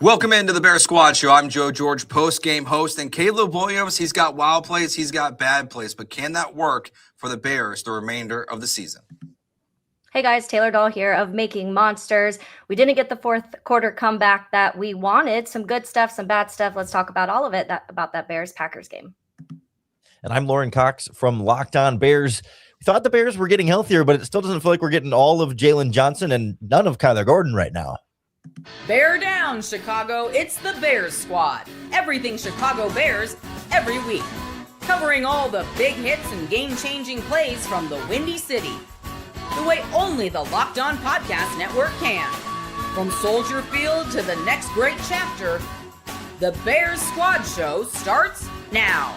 Welcome into the Bear Squad Show. I'm Joe George, post-game host, and Caleb Williams, he's got wild plays, he's got bad plays, but can that work for the Bears the remainder of the season? Hey guys, Taylor Dahl here of Making Monsters. We didn't get the fourth quarter comeback that we wanted. Some good stuff, some bad stuff. Let's talk about all of it about that Bears-Packers game. And I'm Lauren Cox from Locked On Bears. We thought the Bears were getting healthier, but it still doesn't feel like we're getting all of Jaylon Johnson and none of Kyler Gordon right now. Bear down, Chicago. It's the Bears Squad. Everything Chicago Bears, every week. Covering all the big hits and game-changing plays from the Windy City. The way only the Locked On Podcast Network can. From Soldier Field to the next great chapter, the Bears Squad Show starts now.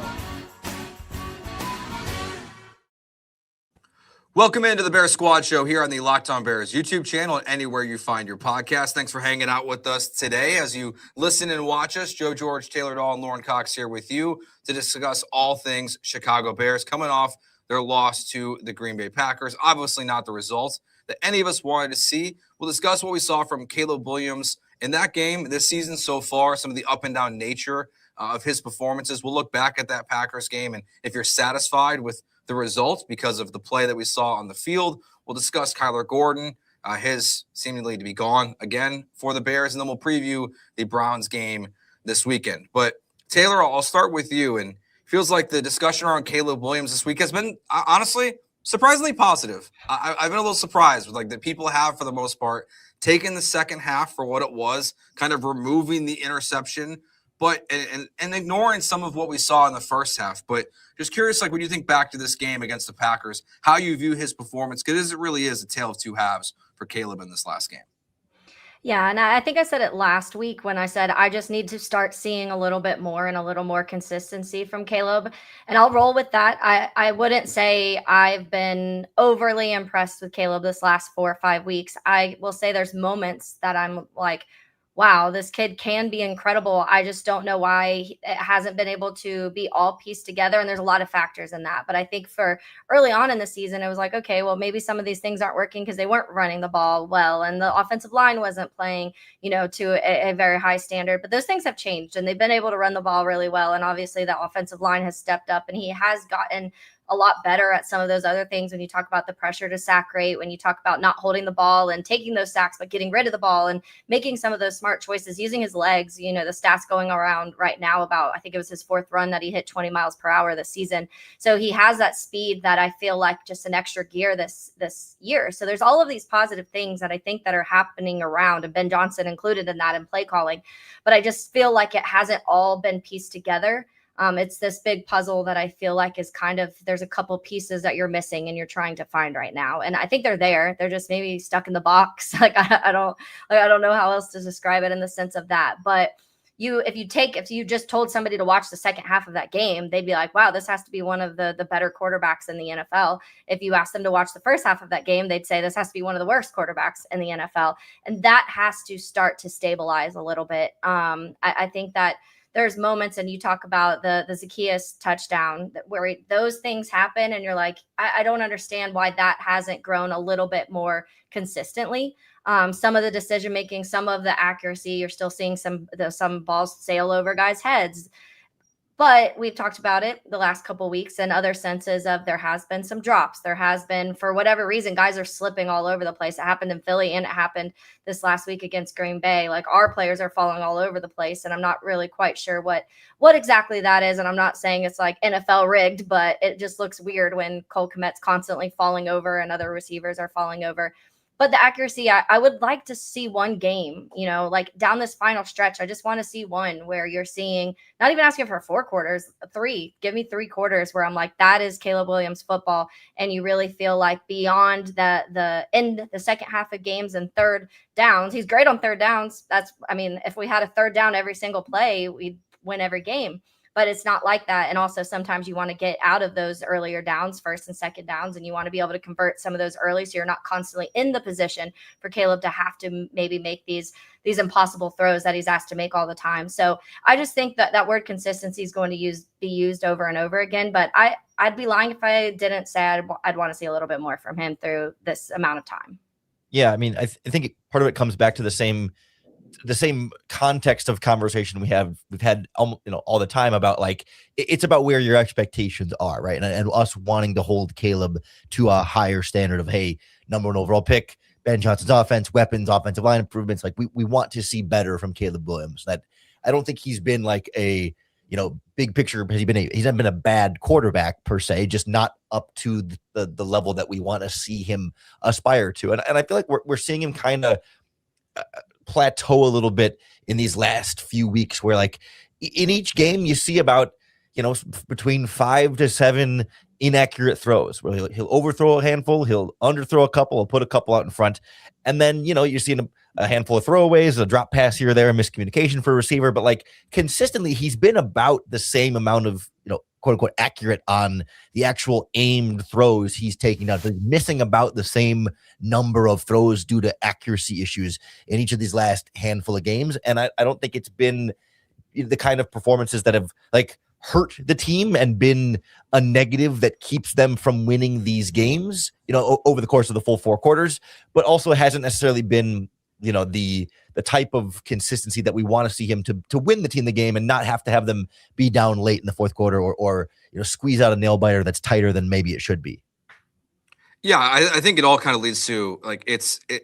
Welcome into the Bear Squad Show here on the Locked On Bears YouTube channel and anywhere you find your podcast. Thanks for hanging out with us today as you listen and watch us. Joe George, Taylor Dahl, and Lauren Cox here with you to discuss all things Chicago Bears coming off their loss to the Green Bay Packers. Obviously not the results that any of us wanted to see. We'll discuss what we saw from Caleb Williams in that game this season so far, some of the up and down nature of his performances. We'll look back at that Packers game, and if you're satisfied with the result because of the play that we saw on the field, we'll discuss Kyler Gordon, his seemingly to be gone again for the Bears, and then we'll preview the Browns game this weekend. But Taylor, I'll start with you, and it feels like the discussion around Caleb Williams this week has been honestly surprisingly positive. I've been a little surprised with that people have, for the most part, taken the second half for what it was, kind of removing the interception, but and ignoring some of what we saw in the first half. But just curious, when you think back to this game against the Packers, how you view his performance, because it really is a tale of two halves for Caleb in this last game. Yeah, and I think I said it last week when I said I just need to start seeing a little bit more and a little more consistency from Caleb. And I'll roll with that. I wouldn't say I've been overly impressed with Caleb this last 4 or 5 weeks. I will say there's moments that I'm like, wow, this kid can be incredible. I just don't know why it hasn't been able to be all pieced together. And there's a lot of factors in that. But I think for early on in the season, it was like, okay, well, maybe some of these things aren't working because they weren't running the ball well. And the offensive line wasn't playing, to a very high standard. But those things have changed and they've been able to run the ball really well. And obviously the offensive line has stepped up and he has gotten a lot better at some of those other things. When you talk about the pressure to sack rate, when you talk about not holding the ball and taking those sacks, but getting rid of the ball and making some of those smart choices, using his legs, the stats going around right now about, I think it was his 4th run that he hit 20 miles per hour this season. So he has that speed that I feel like just an extra gear this year. So there's all of these positive things that I think that are happening around, and Ben Johnson included in that in play calling. But I just feel like it hasn't all been pieced together. It's this big puzzle that I feel like is kind of, there's a couple pieces that you're missing and you're trying to find right now. And I think they're there. They're just maybe stuck in the box. I don't know how else to describe it in the sense of that. But if you just told somebody to watch the second half of that game, they'd be like, wow, this has to be one of the better quarterbacks in the NFL. If you ask them to watch the first half of that game, they'd say this has to be one of the worst quarterbacks in the NFL. And that has to start to stabilize a little bit. I think that there's moments, and you talk about the Zacchaeus touchdown where those things happen and you're like, I don't understand why that hasn't grown a little bit more consistently. Some of the decision-making, some of the accuracy, you're still seeing some balls sail over guys' heads. But we've talked about it the last couple of weeks in other senses of there has been some drops. There has been, for whatever reason, guys are slipping all over the place. It happened in Philly and it happened this last week against Green Bay. Our players are falling all over the place, and I'm not really quite sure what exactly that is. And I'm not saying it's like NFL rigged, but it just looks weird when Cole Kmet's constantly falling over and other receivers are falling over. But the accuracy, I would like to see one game, down this final stretch. I just want to see one where you're seeing, not even asking for 4 quarters, 3. Give me 3 quarters where I'm like, that is Caleb Williams football. And you really feel like beyond the end, the second half of games and third downs, he's great on third downs. If we had a third down every single play, we'd win every game. But it's not like that. And also sometimes you want to get out of those earlier downs, first and second downs, and you want to be able to convert some of those early so you're not constantly in the position for Caleb to have to maybe make these impossible throws that he's asked to make all the time. So I just think that word consistency is going to be used over and over again. But I'd be lying if I didn't say I'd want to see a little bit more from him through this amount of time. Yeah, I think part of it comes back to the same the same context of conversation we've had all the time about like it's about where your expectations are, right? And us wanting to hold Caleb to a higher standard of, hey, number 1 overall pick, Ben Johnson's offense, weapons, offensive line improvements. Like we want to see better from Caleb Williams. That I don't think he's been like a big picture. He's not been a bad quarterback per se, just not up to the level that we want to see him aspire to. And I feel like we're seeing him kind of plateau a little bit in these last few weeks, where like in each game you see about between 5 to 7 inaccurate throws, where he'll overthrow a handful, he'll underthrow a couple, he'll put a couple out in front, and then you're seeing a handful of throwaways, a drop pass here or there, a miscommunication for a receiver, but like consistently he's been about the same amount of quote unquote accurate on the actual aimed throws he's taking out. He's missing about the same number of throws due to accuracy issues in each of these last handful of games. And I don't think it's been the kind of performances that have like hurt the team and been a negative that keeps them from winning these games, over the course of the full 4 quarters, but also hasn't necessarily been, the type of consistency that we want to see him to win the team the game and not have to have them be down late in the 4th quarter or squeeze out a nail biter that's tighter than maybe it should be. Yeah, I think it all kind of leads to like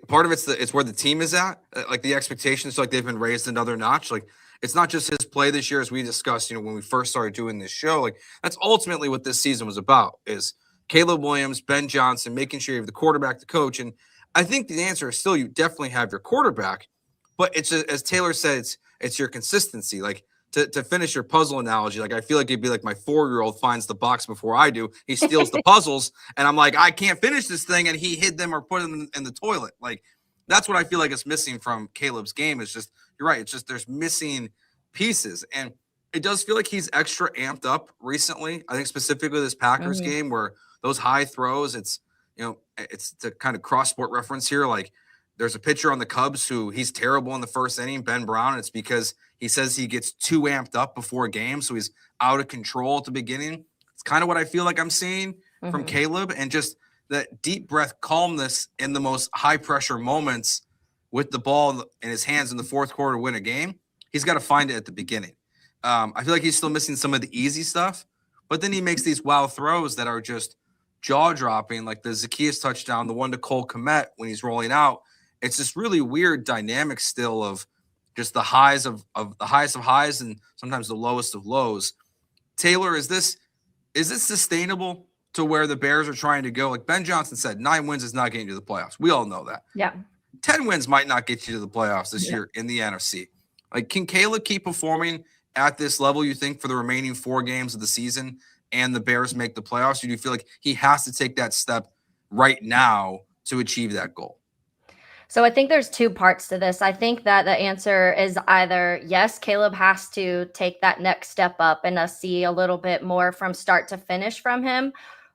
part of it's where the team is at, like the expectations, like they've been raised another notch. Like it's not just his play this year, as we discussed, when we first started doing this show. Like that's ultimately what this season was about: is Caleb Williams, Ben Johnson, making sure you have the quarterback, the coach. And I think the answer is still you definitely have your quarterback, but it's as Taylor said, it's your consistency. Like to finish your puzzle analogy, like I feel like it'd be like my 4-year-old finds the box before I do. He steals the puzzles, and I'm like, I can't finish this thing, and he hid them or put them in the toilet. Like that's what I feel like is missing from Caleb's game. Is just you're right. It's just there's missing pieces, and it does feel like he's extra amped up recently. I think specifically this Packers game where those high throws. It's it's to kind of cross sport reference here. Like there's a pitcher on the Cubs who he's terrible in the first inning, Ben Brown. And it's because he says he gets too amped up before a game. So he's out of control at the beginning. It's kind of what I feel like I'm seeing from Caleb, and just that deep breath calmness in the most high pressure moments with the ball in his hands in the 4th quarter to win a game. He's got to find it at the beginning. I feel like he's still missing some of the easy stuff, but then he makes these wild throws that are just jaw-dropping, like the Zacchaeus touchdown, the one to Cole Kmet when he's rolling out. It's this really weird dynamic still of just the highs of the highest of highs and sometimes the lowest of lows. Taylor, is this sustainable to where the Bears are trying to go? Like Ben Johnson said, 9 wins is not getting you to the playoffs. We all know that. Yeah. 10 wins might not get you to the playoffs this year in the NFC. Like, can Caleb keep performing at this level, you think, for the remaining 4 games of the season and the Bears make the playoffs? Or do you feel like he has to take that step right now to achieve that goal? So I think there's 2 parts to this. I think that the answer is either yes, Caleb has to take that next step up and us see a little bit more from start to finish from him,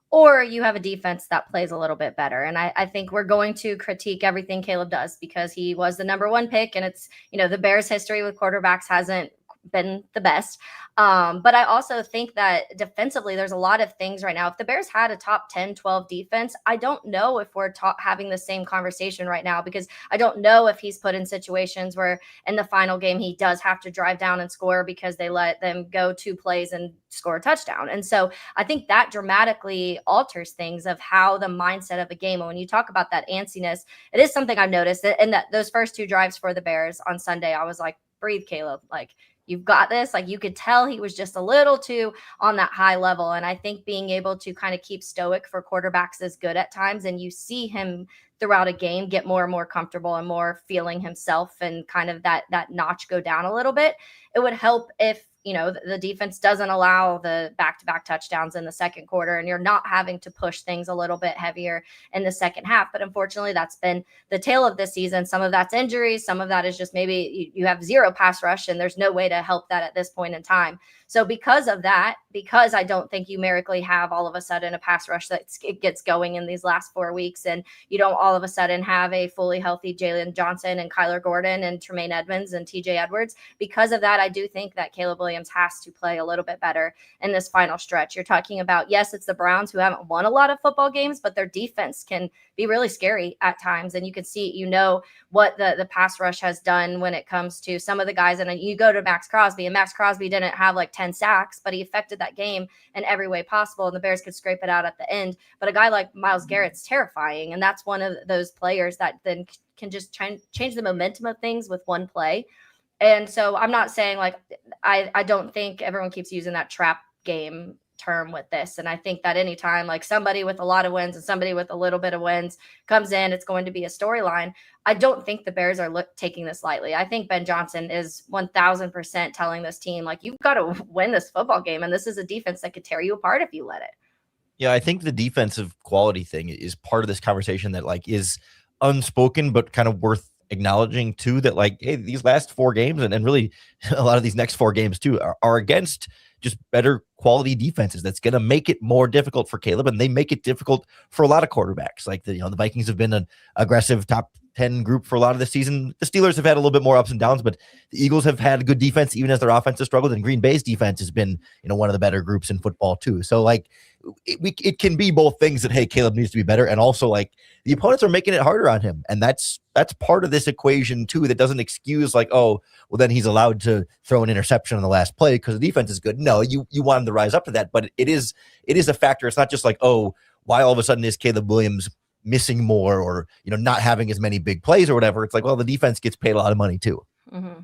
or you have a defense that plays a little bit better. And I think we're going to critique everything Caleb does because he was the number 1 pick, and it's, the Bears' history with quarterbacks hasn't been the best. But I also think that defensively, there's a lot of things right now. If the Bears had a top 10, 12 defense, I don't know if we're having the same conversation right now, because I don't know if he's put in situations where in the final game, he does have to drive down and score because they let them go 2 plays and score a touchdown. And so I think that dramatically alters things of how the mindset of a game. And when you talk about that antsiness, it is something I've noticed that in those first 2 drives for the Bears on Sunday, I was like, breathe, Caleb. Like, you've got this. Like, you could tell he was just a little too on that high level. And I think being able to kind of keep stoic for quarterbacks is good at times. And you see him throughout a game get more and more comfortable and more feeling himself, and kind of that notch go down a little bit. It would help if, the defense doesn't allow the back-to-back touchdowns in the 2nd quarter, and you're not having to push things a little bit heavier in the second half. But unfortunately, that's been the tale of this season. Some of that's injuries. Some of that is just maybe you have 0 pass rush, and there's no way to help that at this point in time. So because of that, because I don't think you numerically have all of a sudden a pass rush that gets going in these last 4 weeks, and you don't all of a sudden have a fully healthy Jaylon Johnson and Kyler Gordon and Tremaine Edmonds and TJ Edwards, because of that, I do think that Caleb Williams Williams has to play a little bit better in this final stretch. You're talking about, yes, it's the Browns who haven't won a lot of football games, but their defense can be really scary at times. And you can see, what the pass rush has done when it comes to some of the guys. And you go to Max Crosby, and Max Crosby didn't have like 10 sacks, but he affected that game in every way possible. And the Bears could scrape it out at the end. But a guy like Myles Garrett's terrifying. And that's one of those players that then can just change the momentum of things with one play. And so I'm not saying like, I don't think everyone keeps using that trap game term with this. And I think that anytime like somebody with a lot of wins and somebody with a little bit of wins comes in, it's going to be a storyline. I don't think the Bears are taking this lightly. I think Ben Johnson is 1000% telling this team, like, you've got to win this football game. And this is a defense that could tear you apart if you let it. Yeah, I think the defensive quality thing is part of this conversation that like is unspoken, but kind of worth acknowledging too, that like, hey, these last 4 games and really a lot of these next 4 games too are against just better quality defenses. That's going to make it more difficult for Caleb, and they make it difficult for a lot of quarterbacks. Like the Vikings have been an aggressive top 10 group for a lot of the season. The Steelers have had a little bit more ups and downs, but the Eagles have had a good defense even as their offense has struggled, and Green Bay's defense has been, one of the better groups in football too. So like it can be both things that, hey, Caleb needs to be better, and also like the opponents are making it harder on him. And that's part of this equation too, that doesn't excuse like, oh, well, then he's allowed to throw an interception on the last play because the defense is good. No, you want him to rise up to that, but it is a factor. It's not just like, oh, why all of a sudden is Caleb Williams missing more or, not having as many big plays or whatever. It's like, well, the defense gets paid a lot of money too. Mm-hmm.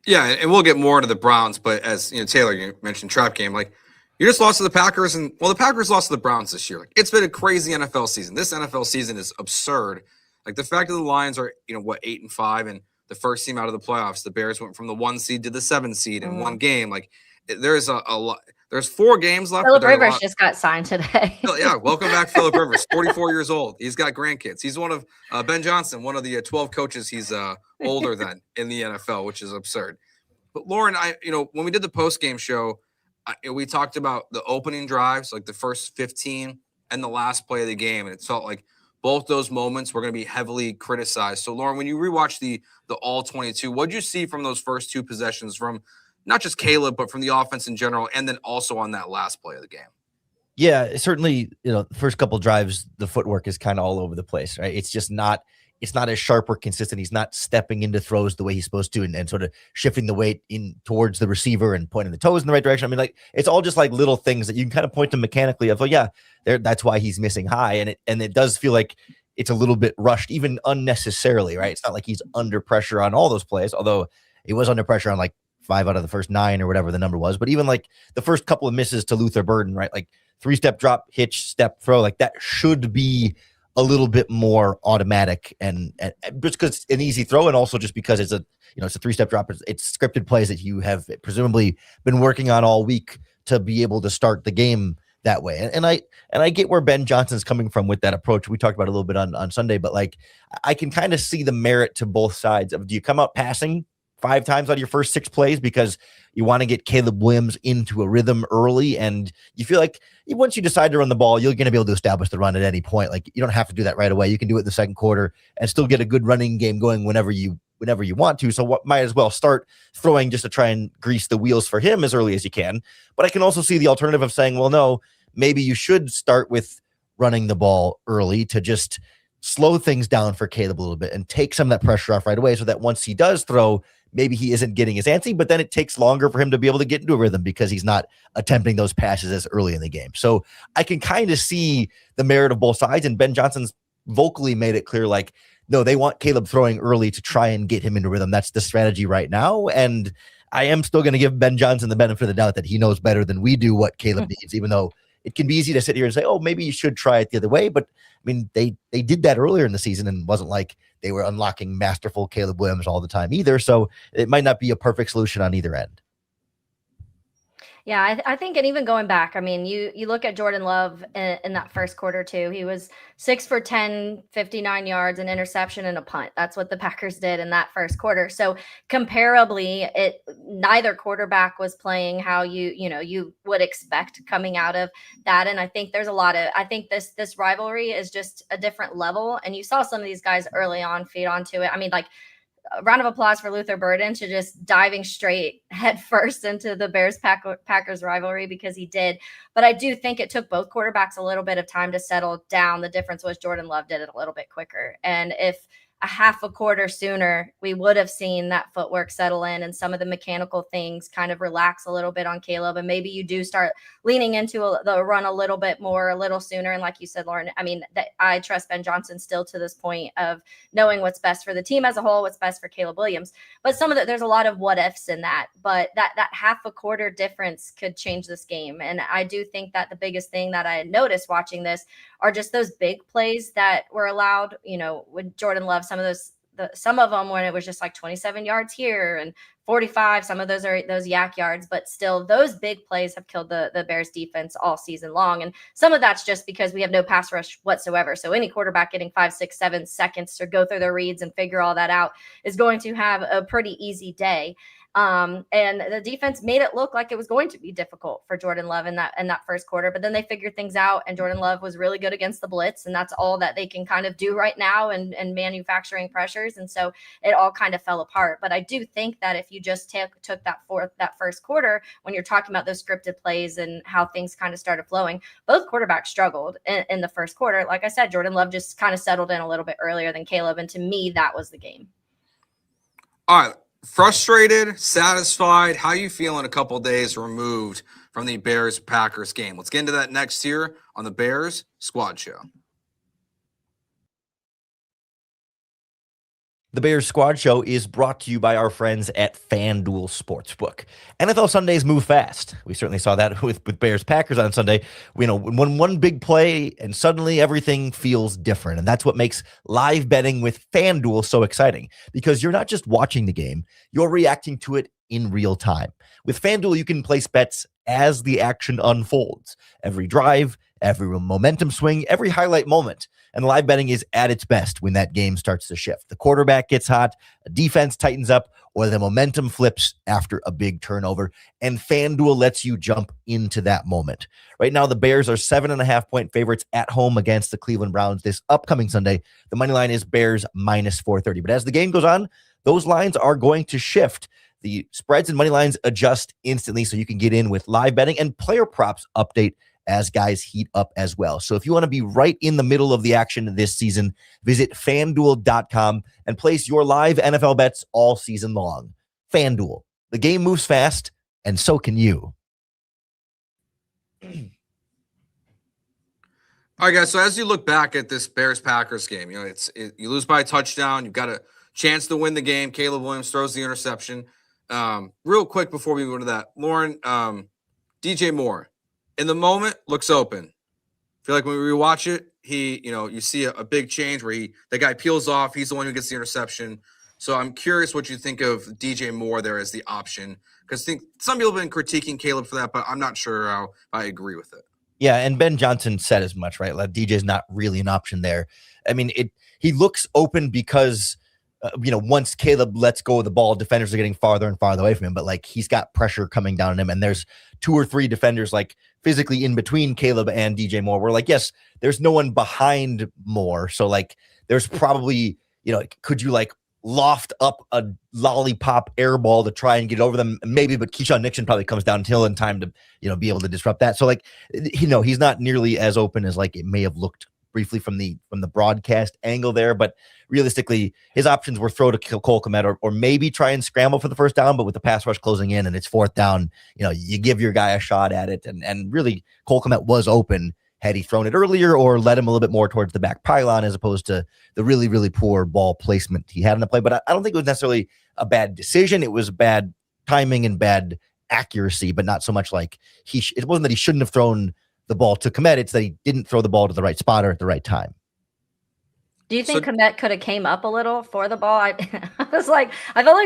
Yeah, and we'll get more into the Browns, but as Taylor, you mentioned trap game, like you just lost to the Packers, and the Packers lost to the Browns this year. Like, it's been a crazy NFL season. This NFL season is absurd. Like the fact that the Lions are 8-5 and the first team out of the playoffs, the Bears went from the 1 seed to the 7 seed in one game. Like there's a lot. There's 4 games left. Philip Rivers just got signed today. Yeah, welcome back, Philip Rivers, 44 years old. He's got grandkids. He's one of Ben Johnson, one of the 12 coaches he's older than in the NFL, which is absurd. But Lauren, when we did the post-game show, we talked about the opening drives, like the first 15 and the last play of the game, and it felt like both those moments were going to be heavily criticized. So, Lauren, when you rewatch the all 22, what did you see from those first 2 possessions from not just Caleb, but from the offense in general, and then also on that last play of the game? Yeah, certainly, the first couple drives, the footwork is kind of all over the place, right? It's just not as sharp or consistent. He's not stepping into throws the way he's supposed to and sort of shifting the weight in towards the receiver and pointing the toes in the right direction. I mean, like, it's all just like little things that you can kind of point to mechanically of, that's why he's missing high. And it does feel like it's a little bit rushed, even unnecessarily, right? It's not like he's under pressure on all those plays, although he was under pressure on like 5 out of the first 9 or whatever the number was. But even like the first couple of misses to Luther Burden, right? Like 3-step drop, hitch, step, throw, like that should be a little bit more automatic and just because it's an easy throw, and also just because it's a 3-step drop. It's scripted plays that you have presumably been working on all week to be able to start the game that way. And I get where Ben Johnson's coming from with that approach. We talked about it a little bit on Sunday, but like I can kind of see the merit to both sides of, do you come out passing 5 times out of your first 6 plays because you want to get Caleb Williams into a rhythm early, and you feel like once you decide to run the ball, you're going to be able to establish the run at any point. Like, you don't have to do that right away. You can do it in the second quarter and still get a good running game going whenever you want to. So what might as well start throwing just to try and grease the wheels for him as early as you can. But I can also see the alternative of saying, well, no, maybe you should start with running the ball early to just slow things down for Caleb a little bit and take some of that pressure off right away, so that once he does throw, maybe he isn't getting as antsy, but then it takes longer for him to be able to get into a rhythm because he's not attempting those passes as early in the game. So I can kind of see the merit of both sides, and Ben Johnson's vocally made it clear, like, no, they want Caleb throwing early to try and get him into rhythm. That's the strategy right now. And I am still going to give Ben Johnson the benefit of the doubt that he knows better than we do what Caleb needs, even though it can be easy to sit here and say, oh, maybe you should try it the other way. But I mean, they did that earlier in the season, and wasn't like they were unlocking masterful Caleb Williams all the time either. So it might not be a perfect solution on either end. Yeah, I think, and even going back, I mean, you look at Jordan Love in that first quarter too. He was 6 for 10, 59 yards, an interception, and a punt. That's what the Packers did in that first quarter. So comparably, neither quarterback was playing how you would expect coming out of that. And I think there's I think this rivalry is just a different level. And you saw some of these guys early on feed onto it. I mean, like, a round of applause for Luther Burden to just diving straight head first into the Bears-Packers rivalry, because he did. But I do think it took both quarterbacks a little bit of time to settle down. The difference was Jordan Love did it a little bit quicker. And if a half a quarter sooner, we would have seen that footwork settle in and some of the mechanical things kind of relax a little bit on Caleb. And maybe you do start leaning into the run a little bit more, a little sooner. And like you said, Lauren, I mean, I trust Ben Johnson still to this point of knowing what's best for the team as a whole, what's best for Caleb Williams. But there's a lot of what ifs in that. But that half a quarter difference could change this game. And I do think that the biggest thing that I noticed watching this are just those big plays that were allowed, with Jordan Love. Some of them when it was just like 27 yards here and 45, some of those are those yak yards, but still those big plays have killed the Bears defense all season long. And some of that's just because we have no pass rush whatsoever. So any quarterback getting 5, 6, 7 seconds to go through their reads and figure all that out is going to have a pretty easy day. And the defense made it look like it was going to be difficult for Jordan Love in that first quarter, but then they figured things out, and Jordan Love was really good against the blitz, and that's all that they can kind of do right now and manufacturing pressures. And so it all kind of fell apart. But I do think that if you just took that first quarter, when you're talking about those scripted plays and how things kind of started flowing, both quarterbacks struggled in the first quarter. Like I said, Jordan Love just kind of settled in a little bit earlier than Caleb. And to me, that was the game. All right. Frustrated, satisfied? How you feeling a couple days removed from the Bears-Packers game? Let's get into that next year on the Bears Squad Show. The Bears Squad Show is brought to you by our friends at FanDuel Sportsbook. NFL Sundays move fast. We certainly saw that with Bears Packers on Sunday. When one big play and suddenly everything feels different. And that's what makes live betting with FanDuel so exciting, because you're not just watching the game, you're reacting to it in real time. With FanDuel, you can place bets as the action unfolds. Every drive, every momentum swing, every highlight moment. And live betting is at its best when that game starts to shift. The quarterback gets hot, a defense tightens up, or the momentum flips after a big turnover. And FanDuel lets you jump into that moment. Right now, the Bears are 7.5-point favorites at home against the Cleveland Browns this upcoming Sunday. The money line is Bears minus 430. But as the game goes on, those lines are going to shift. The spreads and money lines adjust instantly, so you can get in with live betting, and player props update as guys heat up as well. So if you want to be right in the middle of the action this season, visit FanDuel.com and place your live NFL bets all season long. FanDuel, the game moves fast, and so can you. All right, guys, so as you look back at this Bears-Packers game, you lose by a touchdown. You've got a chance to win the game. Caleb Williams throws the interception. Real quick before we go into that, Lauren, DJ Moore, in the moment, looks open. I feel like when we rewatch it, you see a big change where the guy peels off. He's the one who gets the interception. So I'm curious what you think of DJ Moore there as the option, because I think some people have been critiquing Caleb for that, but I'm not sure how I agree with it. Yeah, and Ben Johnson said as much, right? Like, DJ's not really an option there. I mean, he looks open because once Caleb lets go of the ball, defenders are getting farther and farther away from him, but like he's got pressure coming down on him, and there's 2 or 3 defenders like physically in between Caleb and DJ Moore. We're like, yes, there's no one behind Moore. So like there's probably, could you like loft up a lollipop air ball to try and get over them? Maybe, but Keyshawn Nixon probably comes downhill in time to, be able to disrupt that. So like, he's not nearly as open as like it may have looked briefly from the broadcast angle there, but realistically his options were throw to Cole Kmet or maybe try and scramble for the first down, but with the pass rush closing in and it's 4th down, you give your guy a shot at it. And really Cole Kmet was open had he thrown it earlier or led him a little bit more towards the back pylon, as opposed to the really, really poor ball placement he had in the play. But I don't think it was necessarily a bad decision. It was bad timing and bad accuracy, but not so much like it wasn't that he shouldn't have thrown the ball to Kmet, it's that he didn't throw the ball to the right spotter at the right time. Do you think Kmet could have came up a little for the ball? I felt like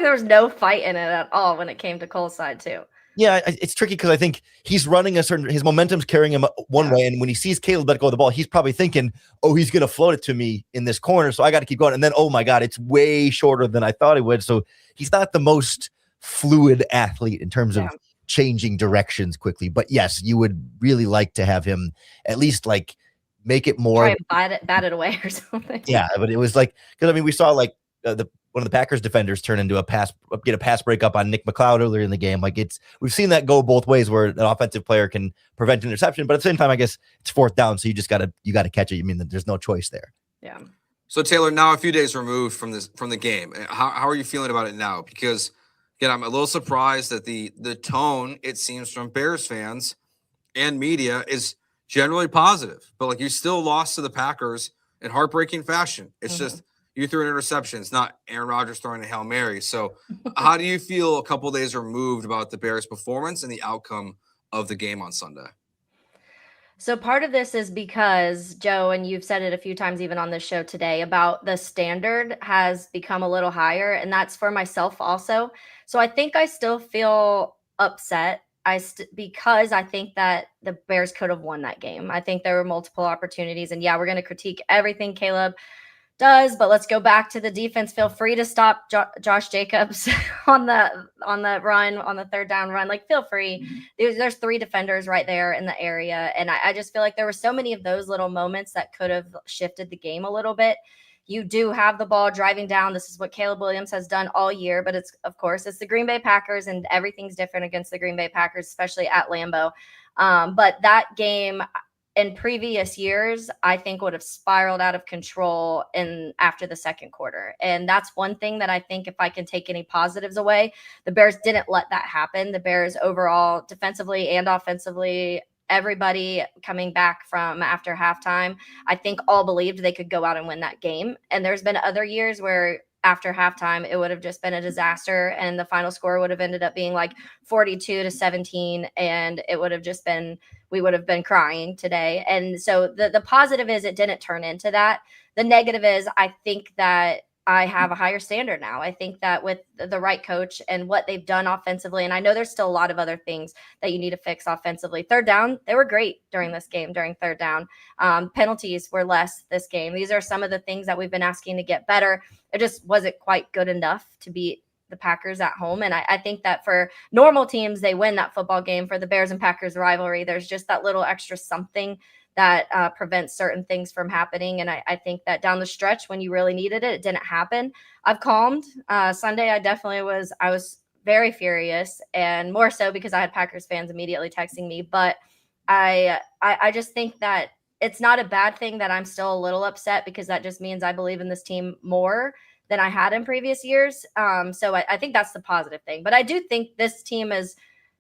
there was no fight in it at all when it came to Cole's side too. Yeah, it's tricky because I think he's running his momentum's carrying him one way, and when he sees Caleb let go of the ball, he's probably thinking, oh, he's going to float it to me in this corner, so I got to keep going. And then, oh my God, it's way shorter than I thought it would. So he's not the most fluid athlete in terms of changing directions quickly. But yes, you would really like to have him at least like make it more try and bat it away or something. Yeah, but it was like, because I mean we saw like the one of the Packers defenders turn into get a pass breakup on Nick McLeod earlier in the game. Like we've seen that go both ways where an offensive player can prevent an interception, but at the same time, I guess it's fourth down. So you gotta catch it. I mean, there's no choice there. Yeah. So Taylor, now a few days removed from the game, how are you feeling about it now? Because again, I'm a little surprised that the tone, it seems, from Bears fans and media is generally positive, but like you still lost to the Packers in heartbreaking fashion. It's just you threw an interception. It's not Aaron Rodgers throwing a Hail Mary. So how do you feel a couple days removed about the Bears' performance and the outcome of the game on Sunday? So part of this is because, Joe, and you've said it a few times even on this show today, about the standard has become a little higher, and that's for myself also. So I think I still feel upset because I think that the Bears could have won that game. I think there were multiple opportunities, and yeah, we're going to critique everything Caleb does, but let's go back to the defense. Feel free to stop Josh Jacobs on the run, on the third down run. Like, feel free. There's 3 defenders right there in the area, and I just feel like there were so many of those little moments that could have shifted the game a little bit. You do have the ball driving down. This is what Caleb Williams has done all year, but it's the Green Bay Packers, and everything's different against the Green Bay Packers, especially at Lambeau. But that game in previous years, I think would have spiraled out of control after the second quarter. And that's one thing that I think, if I can take any positives away, the Bears didn't let that happen. The Bears overall, defensively and offensively, everybody coming back from after halftime, I think all believed they could go out and win that game. And there's been other years where after halftime, it would have just been a disaster, and the final score would have ended up being like 42-17, and it would have just been, we would have been crying today. And so the positive is it didn't turn into that. The negative is I think that I have a higher standard now. I think that with the right coach and what they've done offensively, and I know there's still a lot of other things that you need to fix offensively. Third down, they were great during this game, during third down. Penalties were less this game. These are some of the things that we've been asking to get better. It just wasn't quite good enough to beat the Packers at home. And I think that for normal teams, they win that football game. For the Bears and Packers rivalry, there's just that little extra something that prevents certain things from happening. And I think that down the stretch, when you really needed it, it didn't happen. I've calmed. Sunday, I was very furious, and more so because I had Packers fans immediately texting me. But I just think that it's not a bad thing that I'm still a little upset, because that just means I believe in this team more than I had in previous years. So I think that's the positive thing. But I do think this team is,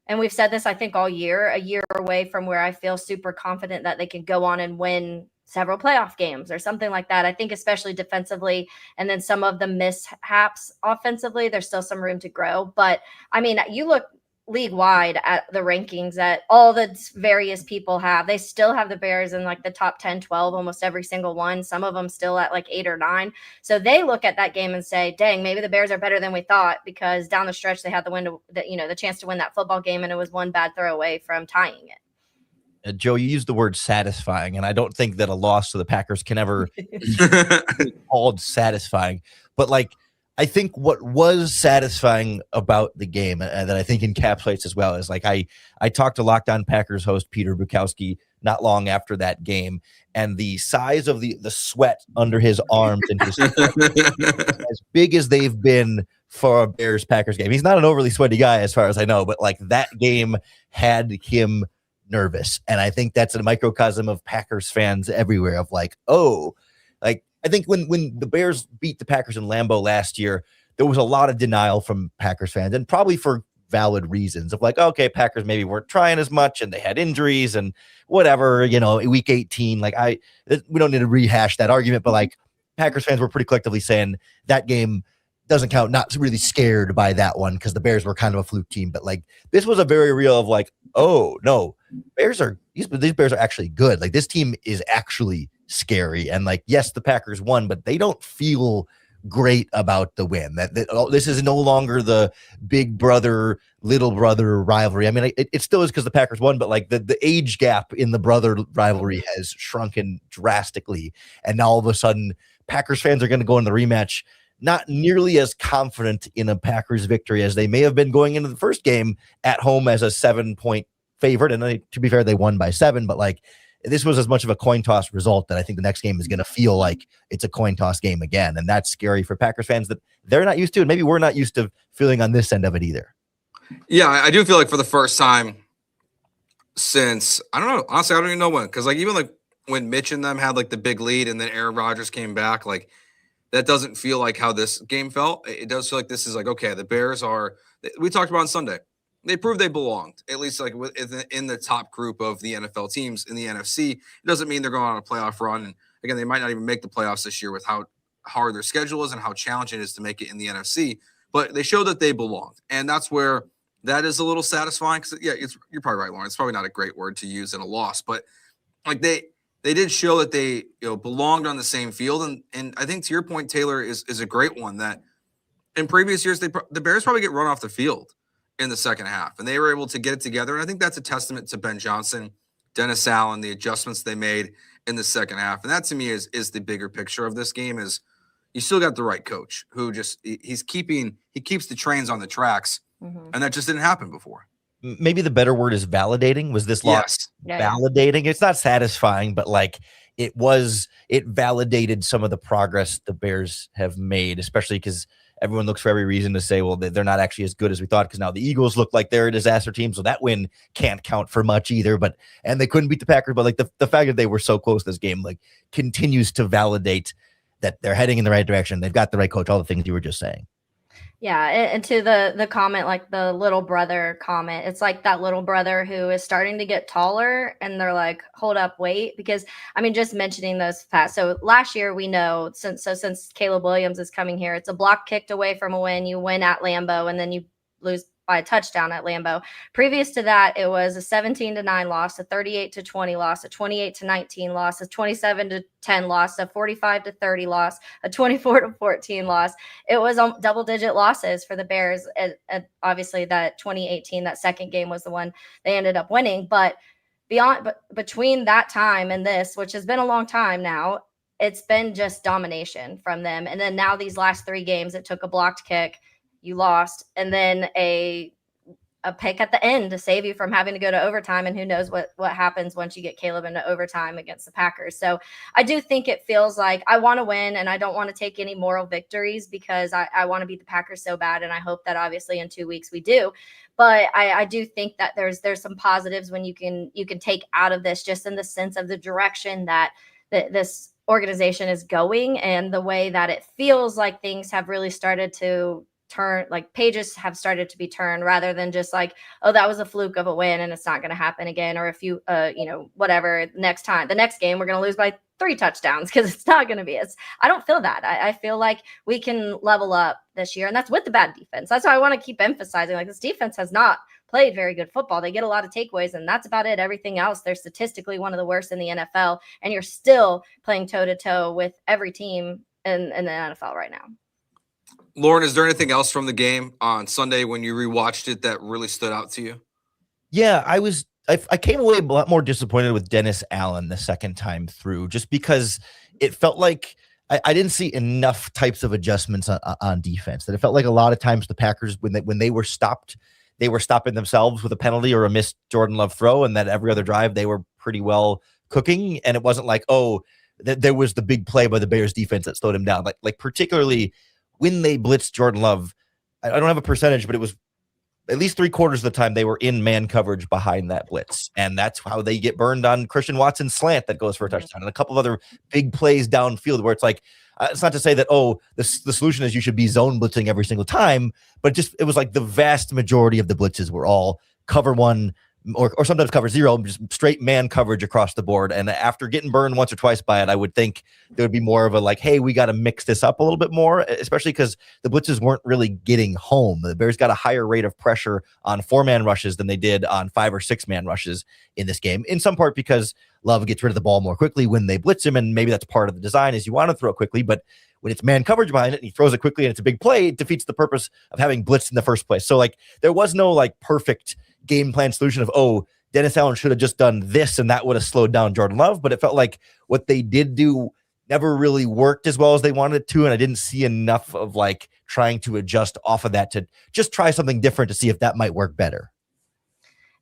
and we've said this, I think, all year, a year away from where I feel super confident that they can go on and win several playoff games or something like that. I think especially defensively, and then some of the mishaps offensively, there's still some room to grow. But I mean, you look league wide at the rankings that all the various people have, they still have the Bears in like the top 10, 12, almost every single one. Some of them still at like 8 or 9. So they look at that game and say, dang, maybe the Bears are better than we thought, because down the stretch, they had the chance to win that football game. And it was one bad throw away from tying it. Joe, you used the word satisfying, and I don't think that a loss to the Packers can ever be called satisfying. But like, I think what was satisfying about the game, and that I think encapsulates as well, is like I talked to Locked On Packers host Peter Bukowski not long after that game, and the size of the sweat under his arms and his as big as they've been for a Bears-Packers game. He's not an overly sweaty guy as far as I know, but like that game had him nervous. And I think that's a microcosm of Packers fans everywhere, of like, oh, like, I think when the Bears beat the Packers in Lambeau last year, there was a lot of denial from Packers fans, and probably for valid reasons, of like, okay, Packers maybe weren't trying as much and they had injuries and whatever, week 18, like we don't need to rehash that argument, but like Packers fans were pretty collectively saying that game doesn't count, not really scared by that one because the Bears were kind of a fluke team. But like, this was a very real of like, oh no, these Bears are actually good. Like, this team is actually scary. And like, yes, the Packers won, but they don't feel great about the win. That this is no longer the big brother, little brother rivalry. I mean, it still is because the Packers won, but like the age gap in the brother rivalry has shrunken drastically. And now all of a sudden, Packers fans are going to go in the rematch not nearly as confident in a Packers victory as they may have been going into the first game at home as a 7-point favorite. And to be fair, they won by 7, but like, this was as much of a coin toss result that I think the next game is going to feel like it's a coin toss game again. And that's scary for Packers fans that they're not used to. And maybe we're not used to feeling on this end of it either. Yeah, I do feel like for the first time since, I don't know, honestly, I don't even know when. Because, like, even, like, when Mitch and them had, like, the big lead and then Aaron Rodgers came back, like, that doesn't feel like how this game felt. It does feel like this is like, okay, the Bears are, we talked about on Sunday, they proved they belonged, at least like in the top group of the NFL teams in the NFC. It doesn't mean they're going on a playoff run. And again, they might not even make the playoffs this year with how hard their schedule is and how challenging it is to make it in the NFC. But they showed that they belonged. And that's where that is a little satisfying. Because, yeah, you're probably right, Lauren. It's probably not a great word to use in a loss. But like they did show that they belonged on the same field. And I think to your point, Taylor, is a great one that in previous years, the Bears probably get run off the field in the second half. And they were able to get it together. And I think that's a testament to Ben Johnson, Dennis Allen, the adjustments they made in the second half. And that to me is the bigger picture of this game is you still got the right coach who just he keeps the trains on the tracks. Mm-hmm. And that just didn't happen before. Maybe the better word is validating. Was this loss validating? It's not satisfying, but like it validated some of the progress the Bears have made, especially because everyone looks for every reason to say, well, they're not actually as good as we thought because now the Eagles look like they're a disaster team. So that win can't count for much either. And they couldn't beat the Packers. But like the fact that they were so close this game, like continues to validate that they're heading in the right direction. They've got the right coach, all the things you were just saying. Yeah, and to the comment, like the little brother comment, it's like that little brother who is starting to get taller and they're like, hold up, wait, because I mean, just mentioning those facts. So last year we know since Caleb Williams is coming here, it's a block kicked away from a win. You win at Lambeau and then you lose by a touchdown at Lambeau. Previous to that, it was a 17-9 loss, a 38-20 loss, a 28-19 loss, a 27-10 loss, a 45-30 loss, a 24-14 loss. It was double-digit losses for the Bears. And obviously, that 2018, that second game was the one they ended up winning. But between that time and this, which has been a long time now, it's been just domination from them. And then now these last three games, it took a blocked kick. You lost, and then a pick at the end to save you from having to go to overtime. And who knows what happens once you get Caleb into overtime against the Packers. So I do think it feels like I want to win and I don't want to take any moral victories because I want to beat the Packers so bad. And I hope that obviously in 2 weeks we do. But I do think that there's some positives when you can take out of this, just in the sense of the direction that this organization is going and the way that it feels like things have really started to turn, like pages have started to be turned rather than just like, oh, that was a fluke of a win and it's not going to happen again. Or if you, whatever, the next game, we're going to lose by 3 touchdowns because it's not going to be. I don't feel that. I feel like we can level up this year, and that's with the bad defense. That's why I want to keep emphasizing, like, this defense has not played very good football. They get a lot of takeaways, and that's about it. Everything else, they're statistically one of the worst in the NFL, and you're still playing toe-to-toe with every team in the NFL right now. Lauren, is there anything else from the game on Sunday when you rewatched it that really stood out to you? Yeah, I came away a lot more disappointed with Dennis Allen the second time through, just because it felt like I didn't see enough types of adjustments on defense. That it felt like a lot of times the Packers, when they were stopped, they were stopping themselves with a penalty or a missed Jordan Love throw, and that every other drive they were pretty well cooking. And it wasn't like, there was the big play by the Bears defense that slowed him down. Like particularly when they blitzed Jordan Love, I don't have a percentage, but it was at least 3/4 of the time they were in man coverage behind that blitz. And that's how they get burned on Christian Watson's slant that goes for a touchdown and a couple of other big plays downfield where it's like, it's not to say that, the solution is you should be zone blitzing every single time, but it was like the vast majority of the blitzes were all cover one, or sometimes cover zero, just straight man coverage across the board. And after getting burned once or twice by it, I would think there would be more of a like, hey, we got to mix this up a little bit more, especially because the blitzes weren't really getting home. The Bears got a higher rate of pressure on 4-man rushes than they did on 5 or 6-man rushes in this game, in some part because Love gets rid of the ball more quickly when they blitz him. And maybe that's part of the design is you want to throw quickly, but when it's man coverage behind it and he throws it quickly and it's a big play, it defeats the purpose of having blitzed in the first place. So like there was no like perfect game plan solution of, Dennis Allen should have just done this and that would have slowed down Jordan Love. But it felt like what they did do never really worked as well as they wanted it to. And I didn't see enough of like trying to adjust off of that to just try something different to see if that might work better.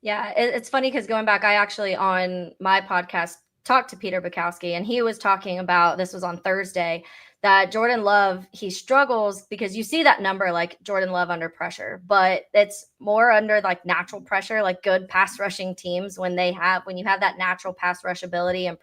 Yeah, it's funny because going back, I actually on my podcast talked to Peter Bukowski, and he was talking about, this was on Thursday, that Jordan Love, he struggles because you see that number like Jordan Love under pressure, but it's more under like natural pressure, like good pass rushing teams when you have that natural pass rush ability and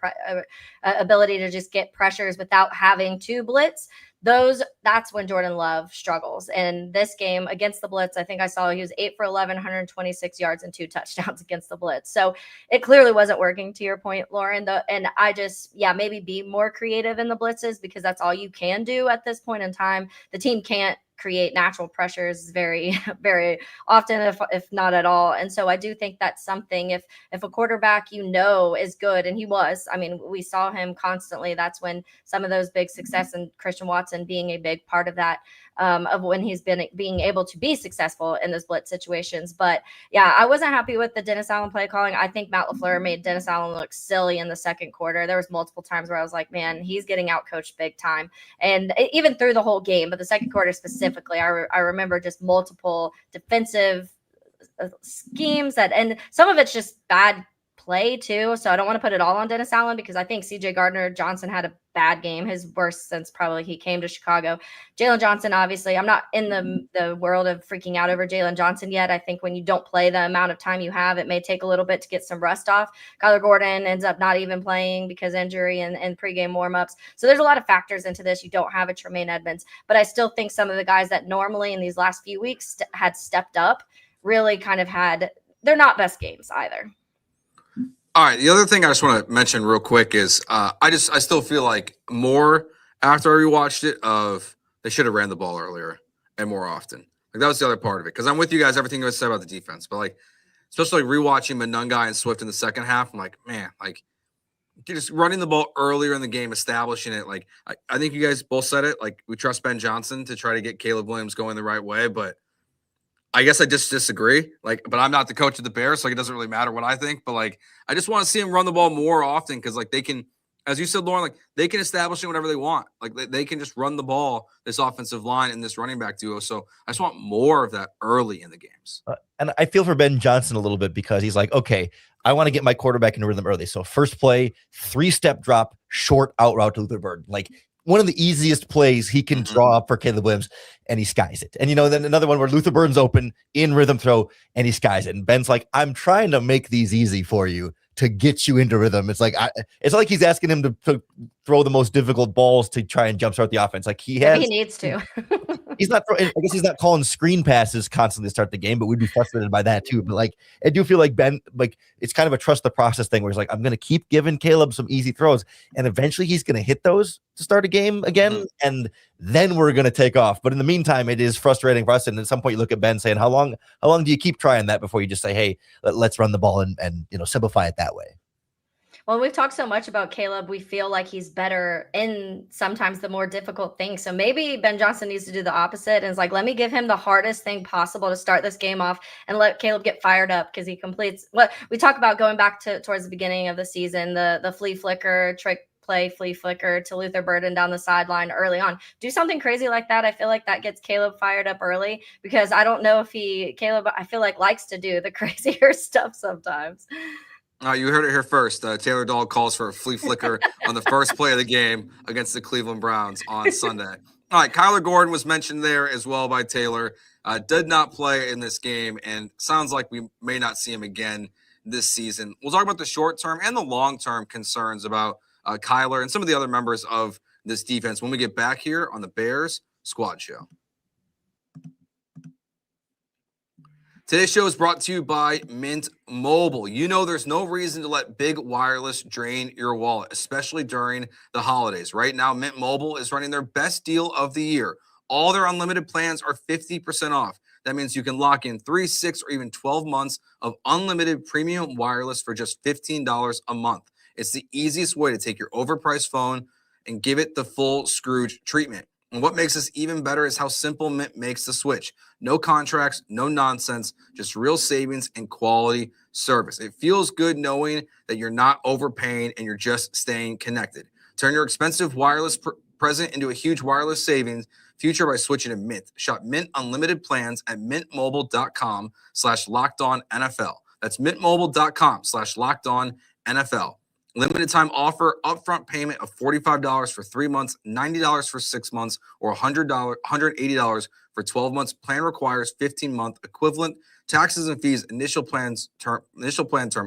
ability to just get pressures without having to blitz. That's when Jordan Love struggles. And this game against the blitz, I think I saw he was 8 for 11, 126 yards and 2 touchdowns against the blitz. So it clearly wasn't working, to your point, Lauren. And I just, maybe be more creative in the blitzes, because that's all you can do at this point in time. The team can't create natural pressures very, very often, if not at all. And so I do think that's something, if a quarterback, is good, and he was, I mean, we saw him constantly. That's when some of those big success, and Christian Watson being a big part of that, of when he's being able to be successful in those blitz situations. But yeah, I wasn't happy with the Dennis Allen play calling. I think Matt LaFleur made Dennis Allen look silly in the second quarter. There was multiple times where I was like, man, he's getting out coached big time. And even through the whole game, but the second quarter specifically, I remember just multiple defensive schemes and some of it's just bad play too. So I don't want to put it all on Dennis Allen, because I think CJ Gardner-Johnson had a bad game, his worst since probably he came to Chicago. Jaylon Johnson, obviously, I'm not in the world of freaking out over Jaylon Johnson yet. I think when you don't play the amount of time you have, it may take a little bit to get some rust off. Kyler Gordon ends up not even playing because injury and pregame warmups. So there's a lot of factors into this. You don't have a Tremaine Edmonds, but I still think some of the guys that normally in these last few weeks had stepped up really kind of they're not best games either. All right. The other thing I just want to mention real quick is I still feel like more after I rewatched it they should have ran the ball earlier and more often. Like, that was the other part of it. Because I'm with you guys, everything you said about the defense. But like, especially like rewatching Monunga and Swift in the second half, I'm like, man, like just running the ball earlier in the game, establishing it. Like I think you guys both said it. Like, we trust Ben Johnson to try to get Caleb Williams going the right way, but I guess I just disagree. Like, but I'm not the coach of the Bears, so it doesn't really matter what I think. But like, I just want to see him run the ball more often, because like they can, as you said, Lauren, like they can establish it whenever they want. Like they can just run the ball, this offensive line and this running back duo. So I just want more of that early in the games. And I feel for Ben Johnson a little bit, because he's like, okay, I want to get my quarterback into rhythm early. So first play, 3-step drop, short out route to Luther Burden. Like, one of the easiest plays he can draw up for Caleb Williams, and he skies it. And, then another one where Luther Burden's open in rhythm throw, and he skies it. And Ben's like, I'm trying to make these easy for you to get you into rhythm. It's like, it's like he's asking him to throw the most difficult balls to try and jumpstart the offense. Like, he needs to. He's not. I guess he's not calling screen passes constantly to start the game, but we'd be frustrated by that too. But like, I do feel like Ben, like, it's kind of a trust the process thing, where he's like, I'm going to keep giving Caleb some easy throws, and eventually he's going to hit those to start a game again, and then we're going to take off. But in the meantime, it is frustrating for us. And at some point, you look at Ben saying, "How long do you keep trying that before you just say, hey, let's run the ball and simplify it that way?" Well, we've talked so much about Caleb. We feel like he's better in sometimes the more difficult things. So maybe Ben Johnson needs to do the opposite. And it's like, let me give him the hardest thing possible to start this game off and let Caleb get fired up, because he completes what we talk about going back towards the beginning of the season, the flea flicker trick play, flea flicker to Luther Burden down the sideline early on. Do something crazy like that. I feel like that gets Caleb fired up early, because I don't know if Caleb, I feel like, likes to do the crazier stuff sometimes. You heard it here first. Taylor Dahl calls for a flea flicker on the first play of the game against the Cleveland Browns on Sunday. All right, Kyler Gordon was mentioned there as well by Taylor. Did not play in this game, and sounds like we may not see him again this season. We'll talk about the short-term and the long-term concerns about Kyler and some of the other members of this defense when we get back here on the Bears Squad Show. Today's show is brought to you by Mint Mobile. There's no reason to let big wireless drain your wallet, especially during the holidays. Right now, Mint Mobile is running their best deal of the year. All their unlimited plans are 50% off. That means you can lock in 3, 6, or even 12 months of unlimited premium wireless for just $15 a month. It's the easiest way to take your overpriced phone and give it the full Scrooge treatment. And what makes this even better is how simple Mint makes the switch. No contracts, no nonsense, just real savings and quality service. It feels good knowing that you're not overpaying and you're just staying connected. Turn your expensive wireless present into a huge wireless savings future by switching to Mint. Shop Mint Unlimited plans at mintmobile.com/LockedOnNFL. That's mintmobile.com/LockedOnNFL. Limited time offer, upfront payment of $45 for 3 months, $90 for 6 months, or $180 for 12 months. Plan requires 15-month equivalent. Taxes and fees, initial plan term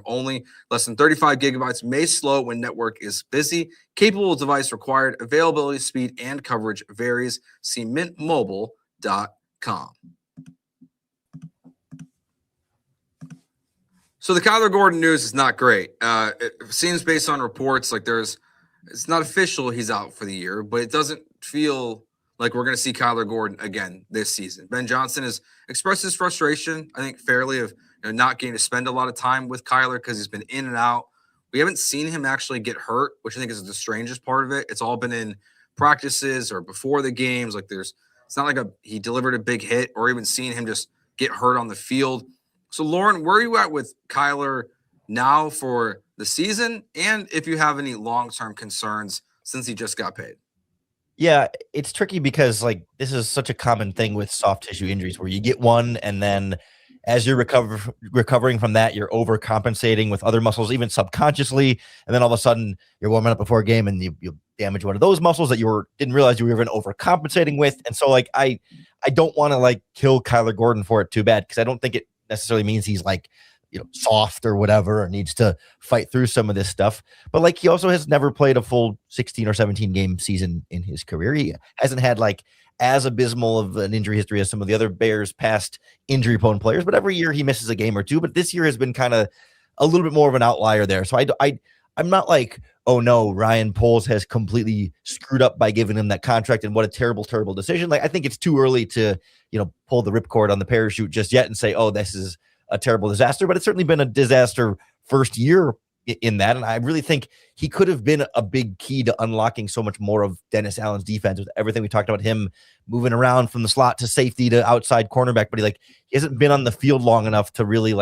only. Less than 35 gigabytes, may slow when network is busy. Capable device required. Availability, speed, and coverage varies. See mintmobile.com. So the Kyler Gordon news is not great. It seems based on reports like it's not official he's out for the year, but it doesn't feel like we're going to see Kyler Gordon again this season. Ben Johnson has expressed his frustration, I think fairly, of not getting to spend a lot of time with Kyler because he's been in and out. We haven't seen him actually get hurt, which I think is the strangest part of it. It's all been in practices or before the games. Like it's not like he delivered a big hit or even seeing him just get hurt on the field. So, Lauren, where are you at with Kyler now for the season? And if you have any long-term concerns since he just got paid? Yeah, it's tricky because this is such a common thing with soft tissue injuries where you get one and then as you're recovering from that, you're overcompensating with other muscles, even subconsciously. And then all of a sudden you're warming up before a game and you damage one of those muscles that didn't realize you were even overcompensating with. And so I don't want to kill Kyler Gordon for it too bad because I don't think it necessarily means he's soft or whatever or needs to fight through some of this stuff. But he also has never played a full 16 or 17 game season in his career. He hasn't had as abysmal of an injury history as some of the other Bears past injury prone players, but every year he misses a game or two. But this year has been kind of a little bit more of an outlier there. So I'm not oh no, Ryan Poles has completely screwed up by giving him that contract and what a terrible, terrible decision. I think it's too early to, pull the ripcord on the parachute just yet and say, oh, this is a terrible disaster, but it's certainly been a disaster first year in that. And I really think he could have been a big key to unlocking so much more of Dennis Allen's defense with everything we talked about, him moving around from the slot to safety to outside cornerback, but he hasn't been on the field long enough to really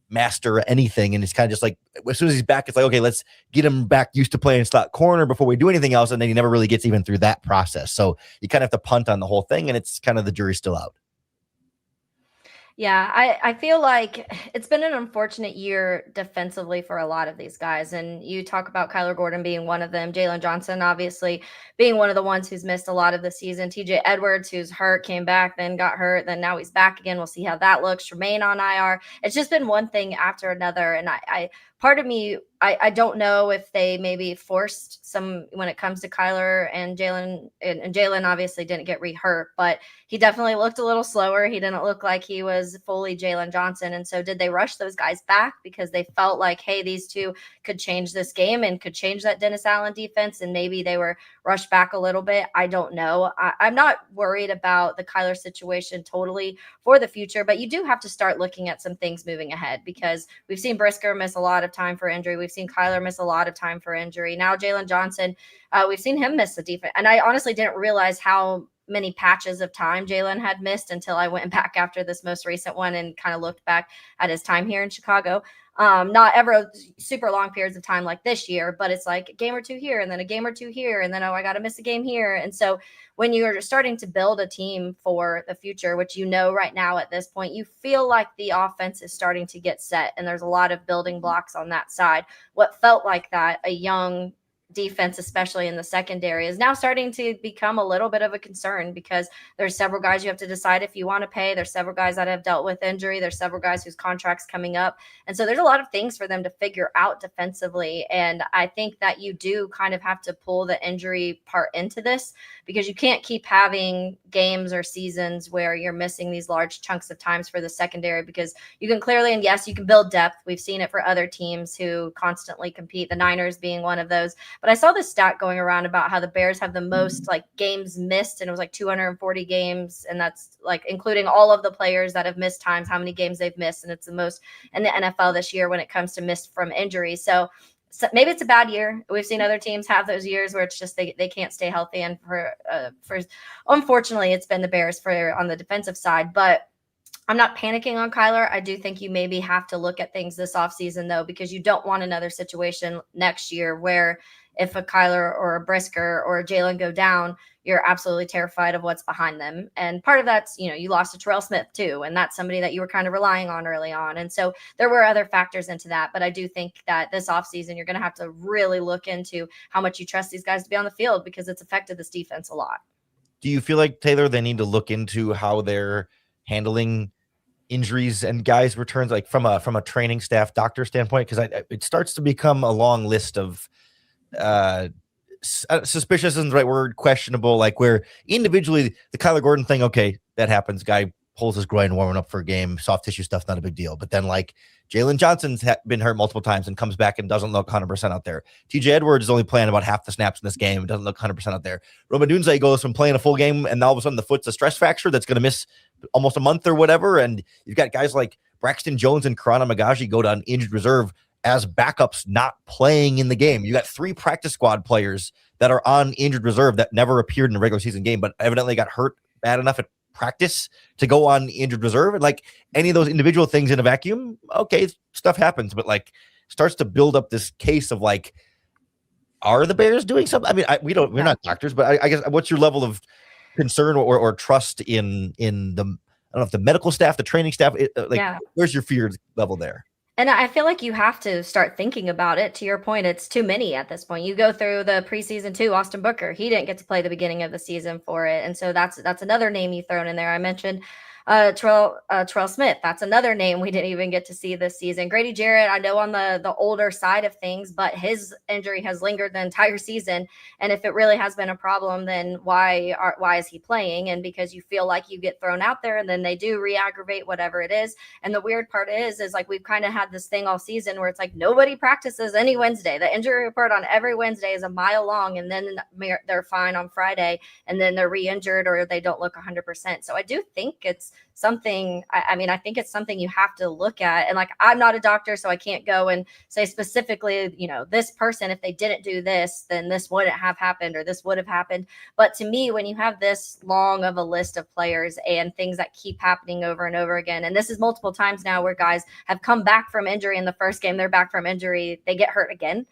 master anything. And it's kind of just as soon as he's back, it's okay, let's get him back used to playing slot corner before we do anything else. And then he never really gets even through that process. So you kind of have to punt on the whole thing. And it's kind of the jury's still out. Yeah, I feel like it's been an unfortunate year defensively for a lot of these guys. And you talk about Kyler Gordon being one of them, Jaylon Johnson, obviously being one of the ones who's missed a lot of the season, TJ Edwards, who's hurt, came back, then got hurt, then now he's back again. We'll see how that looks. Tremaine on IR. It's just been one thing after another. And I part of me, I don't know if they maybe forced some when it comes to Kyler and Jaylon, and Jaylon obviously didn't get re-hurt, but he definitely looked a little slower. He didn't look like he was fully Jaylon Johnson. And so did they rush those guys back because they felt like, hey, these two could change this game and could change that Dennis Allen defense, and maybe they were rushed back a little bit? I don't know. I'm not worried about the Kyler situation totally for the future, but you do have to start looking at some things moving ahead because we've seen Brisker miss a lot of time for injury. We've seen Kyler miss a lot of time for injury. Now Jaylon Johnson, we've seen him miss the defense. And I honestly didn't realize how many patches of time Jaylon had missed until I went back after this most recent one and kind of looked back at his time here in Chicago. Not ever super long periods of time like this year, but it's a game or two here and then a game or two here. And then, I got to miss a game here. And so when you're starting to build a team for the future, which right now at this point, you feel like the offense is starting to get set and there's a lot of building blocks on that side. What felt like that, a young defense, especially in the secondary, is now starting to become a little bit of a concern because there's several guys you have to decide if you want to pay. There's several guys that have dealt with injury. There's several guys whose contracts coming up. And so there's a lot of things for them to figure out defensively. And I think that you do kind of have to pull the injury part into this because you can't keep having games or seasons where you're missing these large chunks of times for the secondary because you can clearly, and yes, you can build depth. We've seen it for other teams who constantly compete, the Niners being one of those. But I saw this stat going around about how the Bears have the most games missed, and it was 240 games, and that's including all of the players that have missed times, how many games they've missed, and it's the most in the NFL this year when it comes to missed from injury. So maybe it's a bad year. We've seen other teams have those years where it's just they can't stay healthy, and for unfortunately, it's been the Bears on the defensive side, but I'm not panicking on Kyler. I do think you maybe have to look at things this offseason, though, because you don't want another situation next year where if a Kyler or a Brisker or a Jaylon go down, you're absolutely terrified of what's behind them. And part of that's, you lost to Terrell Smith too. And that's somebody that you were kind of relying on early on. And so there were other factors into that. But I do think that this offseason, you're going to have to really look into how much you trust these guys to be on the field, because it's affected this defense a lot. Do you feel like, Taylor, they need to look into how they're handling injuries and guys' returns, like from a training staff, doctor standpoint? Because it starts to become a long list of suspicious isn't the right word, questionable, like where individually the Kyler Gordon thing, okay, that happens. Guy pulls his groin warming up for a game, soft tissue stuff, not a big deal. But then like Jaylon Johnson's been hurt multiple times and comes back and doesn't look 100% out there. TJ Edwards is only playing about half the snaps in this game and doesn't look 100% out there. Roma Dunze goes from playing a full game and all of a sudden the foot's a stress fracture that's going to miss almost a month or whatever. And you've got guys like Braxton Jones and Karana Magaji go to an injured reserve as backups not playing in the game. You got 3 practice squad players that are on injured reserve that never appeared in a regular season game, but evidently got hurt bad enough at practice to go on injured reserve. And like any of those individual things in a vacuum, okay, stuff happens, but like starts to build up this case of like, are the Bears doing something? I mean, we're not doctors, but I guess what's your level of concern or trust in the, I don't know if the medical staff, the training staff, where's your fear level there? And I feel like you have to start thinking about it. To your point, it's too many at this point. You go through the preseason too. Austin Booker, he didn't get to play the beginning of the season for it. And so that's another name you thrown in there. I mentioned Terrell Smith. That's another name we didn't even get to see this season. Grady Jarrett, I know on the older side of things, but his injury has lingered the entire season. And if it really has been a problem, then why is he playing? And because you feel like you get thrown out there and then they do re-aggravate whatever it is. And the weird part is like we've kind of had this thing all season where it's like nobody practices any Wednesday. The injury report on every Wednesday is a mile long, and then they're fine on Friday, and then they're re-injured or they don't look 100%. So I do think it's something, I think it's something you have to look at. And like, I'm not a doctor, so I can't go and say specifically, this person, if they didn't do this, then this wouldn't have happened or this would have happened. But to me, when you have this long of a list of players and things that keep happening over and over again, and this is multiple times now where guys have come back from injury in the first game, they're back from injury, they get hurt again.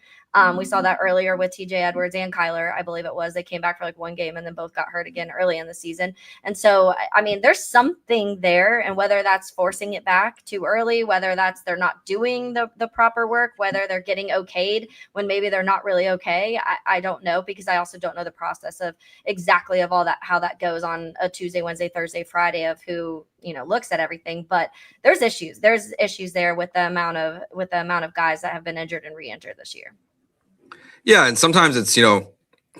We saw that earlier with TJ Edwards and Kyler, I believe it was. They came back for like one game and then both got hurt again early in the season. And so, there's something there, and whether that's forcing it back too early, whether that's they're not doing the proper work, whether they're getting okayed when maybe they're not really okay, I don't know, because I also don't know the process of exactly of all that, how that goes on a Tuesday, Wednesday, Thursday, Friday of who looks at everything. But there's issues there with the amount of guys that have been injured and re-injured this year. Yeah, and sometimes it's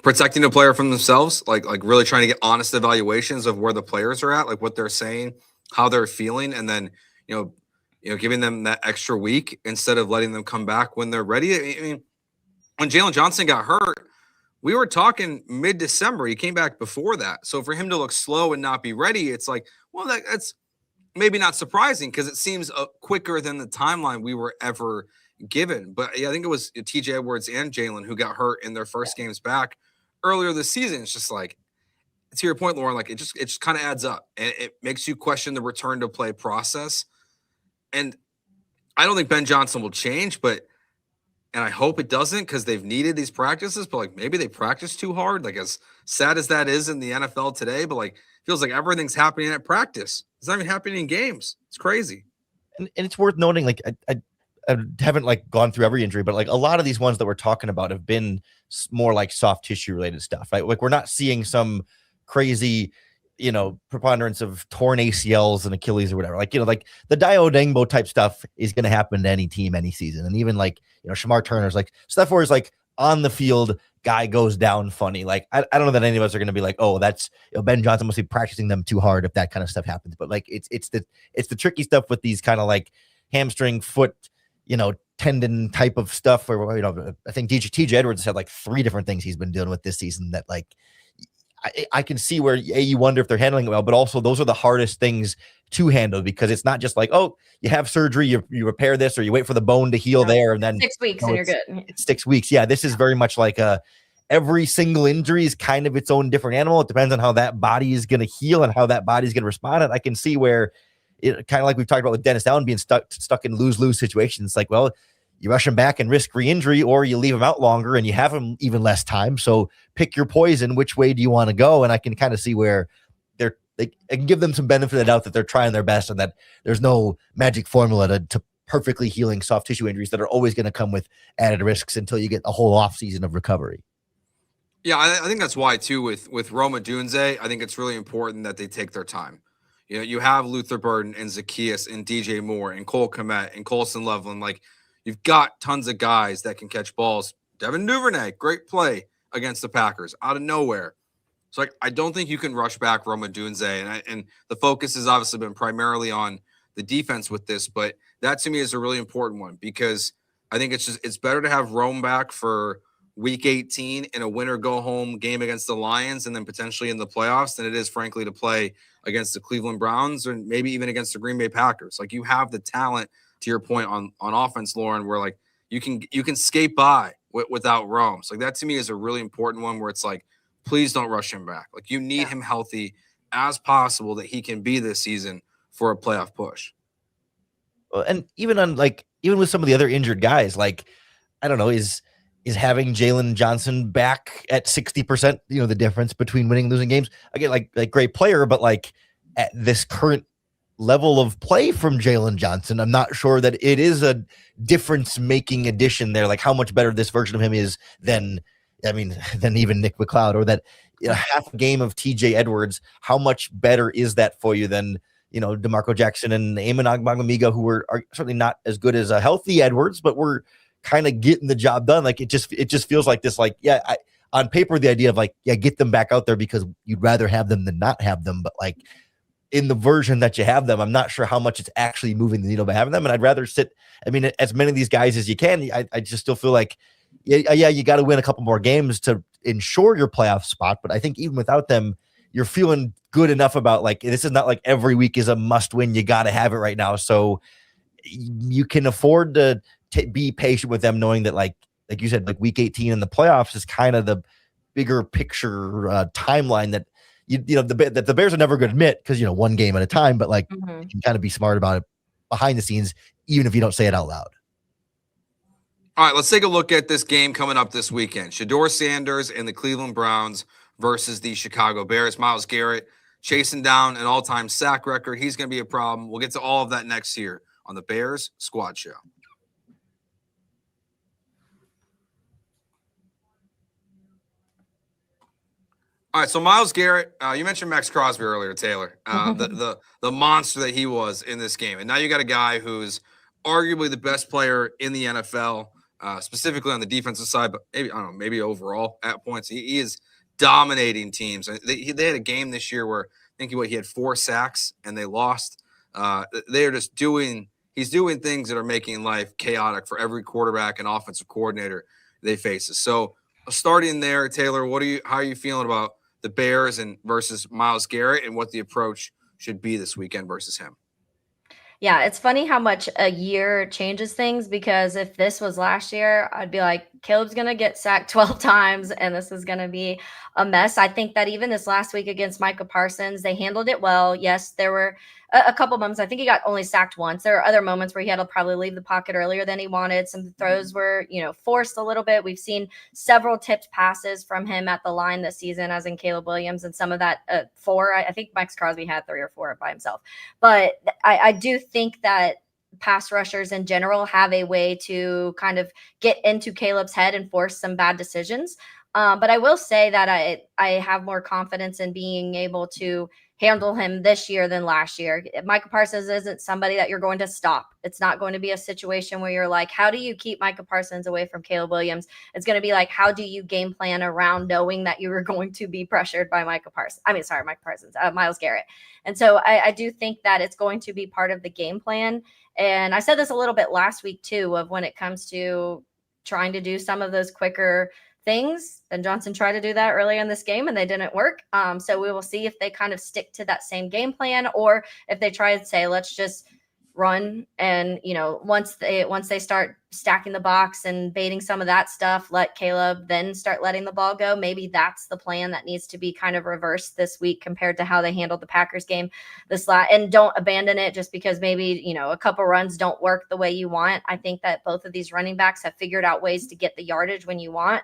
protecting the player from themselves, like really trying to get honest evaluations of where the players are at, like what they're saying, how they're feeling, and then giving them that extra week instead of letting them come back when they're ready. I mean, when Jaylon Johnson got hurt, we were talking mid-December. He came back before that, so for him to look slow and not be ready, it's like, well, that's maybe not surprising because it seems quicker than the timeline we were ever given. But yeah, I think it was TJ Edwards and Jaylon who got hurt in their first games back earlier this season. It's just like, to your point, Lauren, like it just kind of adds up, and it makes you question the return to play process. And I don't think Ben Johnson will change, and I hope it doesn't, because they've needed these practices, but like maybe they practice too hard. Like, as sad as that is in the NFL today, but like feels like everything's happening at practice. It's not even happening in games. It's crazy. And it's worth noting, like I haven't like gone through every injury, but like a lot of these ones that we're talking about have been more like soft tissue related stuff, right? Like we're not seeing some crazy, preponderance of torn ACLs and Achilles or whatever. Like, like the Dio Dengbo type stuff is going to happen to any team, any season. And even like, Shamar Turner's like stuff where it's like on the field, guy goes down funny. Like, I don't know that any of us are going to be like, oh, that's Ben Johnson must be practicing them too hard if that kind of stuff happens. But like, it's the tricky stuff with these kind of like hamstring, foot, tendon type of stuff where, I think TJ Edwards had like 3 different things he's been dealing with this season that like, I can see where you wonder if they're handling it well, but also those are the hardest things to handle, because it's not just like, oh, you have surgery, you repair this, or you wait for the bone to heal there, and then 6 weeks and you're good. It's 6 weeks. Yeah, this is very much like every single injury is kind of its own different animal. It depends on how that body is going to heal and how that body is going to respond. And I can see where it kind of like we've talked about with Dennis Allen being stuck in lose-lose situations. Like, well, you rush him back and risk re-injury, or you leave him out longer and you have him even less time. So pick your poison. Which way do you want to go? And I can kind of see where I can give them some benefit of the doubt that they're trying their best and that there's no magic formula to perfectly healing soft tissue injuries that are always going to come with added risks until you get a whole off season of recovery. Yeah, I think that's why too with Roma Dunze, I think it's really important that they take their time. You know, you have Luther Burden and Zacchaeus and DJ Moore and Cole Kmet and Colson Loveland. Like, you've got tons of guys that can catch balls. Devin Duvernay, great play against the Packers out of nowhere. So I don't think you can rush back Roma Dunze, and the focus has obviously been primarily on the defense with this, but that to me is a really important one because I think it's better to have Rome back for Week 18 in a winner-go-home game against the Lions and then potentially in the playoffs than it is, frankly, to play against the Cleveland Browns or maybe even against the Green Bay Packers. Like, you have the talent, to your point, on offense, Lauren, where like you can skate by without Rome. So like, that to me is a really important one where it's like, please don't rush him back. Like, you need him healthy as possible that he can be this season for a playoff push. And even with some of the other injured guys, like, I don't know, is having Jaylon Johnson back at 60%, the difference between winning and losing games? Again, like great player, but like at this current level of play from Jaylon Johnson, I'm not sure that it is a difference-making addition there. Like, how much better this version of him is than even Nick McLeod, or that half a game of TJ Edwards. How much better is that for you than DeMarco Jackson and Eamon Ogbongbemiga, who are certainly not as good as a healthy Edwards, but we're kind of getting the job done. Like, it just feels like this, like, on paper, the idea of like, get them back out there because you'd rather have them than not have them. But like, in the version that you have them, I'm not sure how much it's actually moving the needle by having them. And I'd rather sit, as many of these guys as you can. I just still feel like, you got to win a couple more games to ensure your playoff spot. But I think even without them, you're feeling good enough about, like, this is not like every week is a must win. You got to have it right now. So you can afford to be patient with them, knowing that like you said, like week 18 in the playoffs is kind of the bigger picture timeline that that the Bears are never going to admit, because one game at a time, but like you can kind of be smart about it behind the scenes, even if you don't say it out loud. All right, let's take a look at this game coming up this weekend. Shedeur Sanders and the Cleveland Browns versus the Chicago Bears. Myles Garrett chasing down an all-time sack record. He's going to be a problem. We'll get to all of that next year on the Bears Squad Show. All right, so Myles Garrett, you mentioned Max Crosby earlier, Taylor, the monster that he was in this game. And now you got a guy who's arguably the best player in the NFL, specifically on the defensive side, but maybe overall at points. He is dominating teams. They had a game this year where I think he had 4 sacks and they lost. They are just he's doing things that are making life chaotic for every quarterback and offensive coordinator they face. So starting there, Taylor, how are you feeling about the Bears and versus Myles Garrett and what the approach should be this weekend versus him? Yeah, it's funny how much a year changes things, because if this was last year, I'd be like, Caleb's going to get sacked 12 times and this is going to be a mess. I think that even this last week against Micah Parsons, they handled it well. Yes, there were a couple moments. I think he got only sacked once. There are other moments where he had to probably leave the pocket earlier than he wanted. Some throws were, forced a little bit. We've seen several tipped passes from him at the line this season, as in Caleb Williams, and some of that 4. I think Max Crosby had 3 or 4 by himself. But I do think that pass rushers in general have a way to kind of get into Caleb's head and force some bad decisions. But I will say that I have more confidence in being able to handle him this year than last year. Micah Parsons isn't somebody that you're going to stop. It's not going to be a situation where you're like, how do you keep Micah Parsons away from Caleb Williams? It's going to be like, how do you game plan around knowing that you are going to be pressured by Myles Garrett. And so I do think that it's going to be part of the game plan. And I said this a little bit last week too, of when it comes to trying to do some of those quicker things. Ben Johnson tried to do that earlier in this game and they didn't work. So we will see if they kind of stick to that same game plan, or if they try and say, let's just run. And, once they start stacking the box and baiting some of that stuff, let Caleb then start letting the ball go. Maybe that's the plan that needs to be kind of reversed this week compared to how they handled the Packers game and don't abandon it just because maybe, a couple runs don't work the way you want. I think that both of these running backs have figured out ways to get the yardage when you want.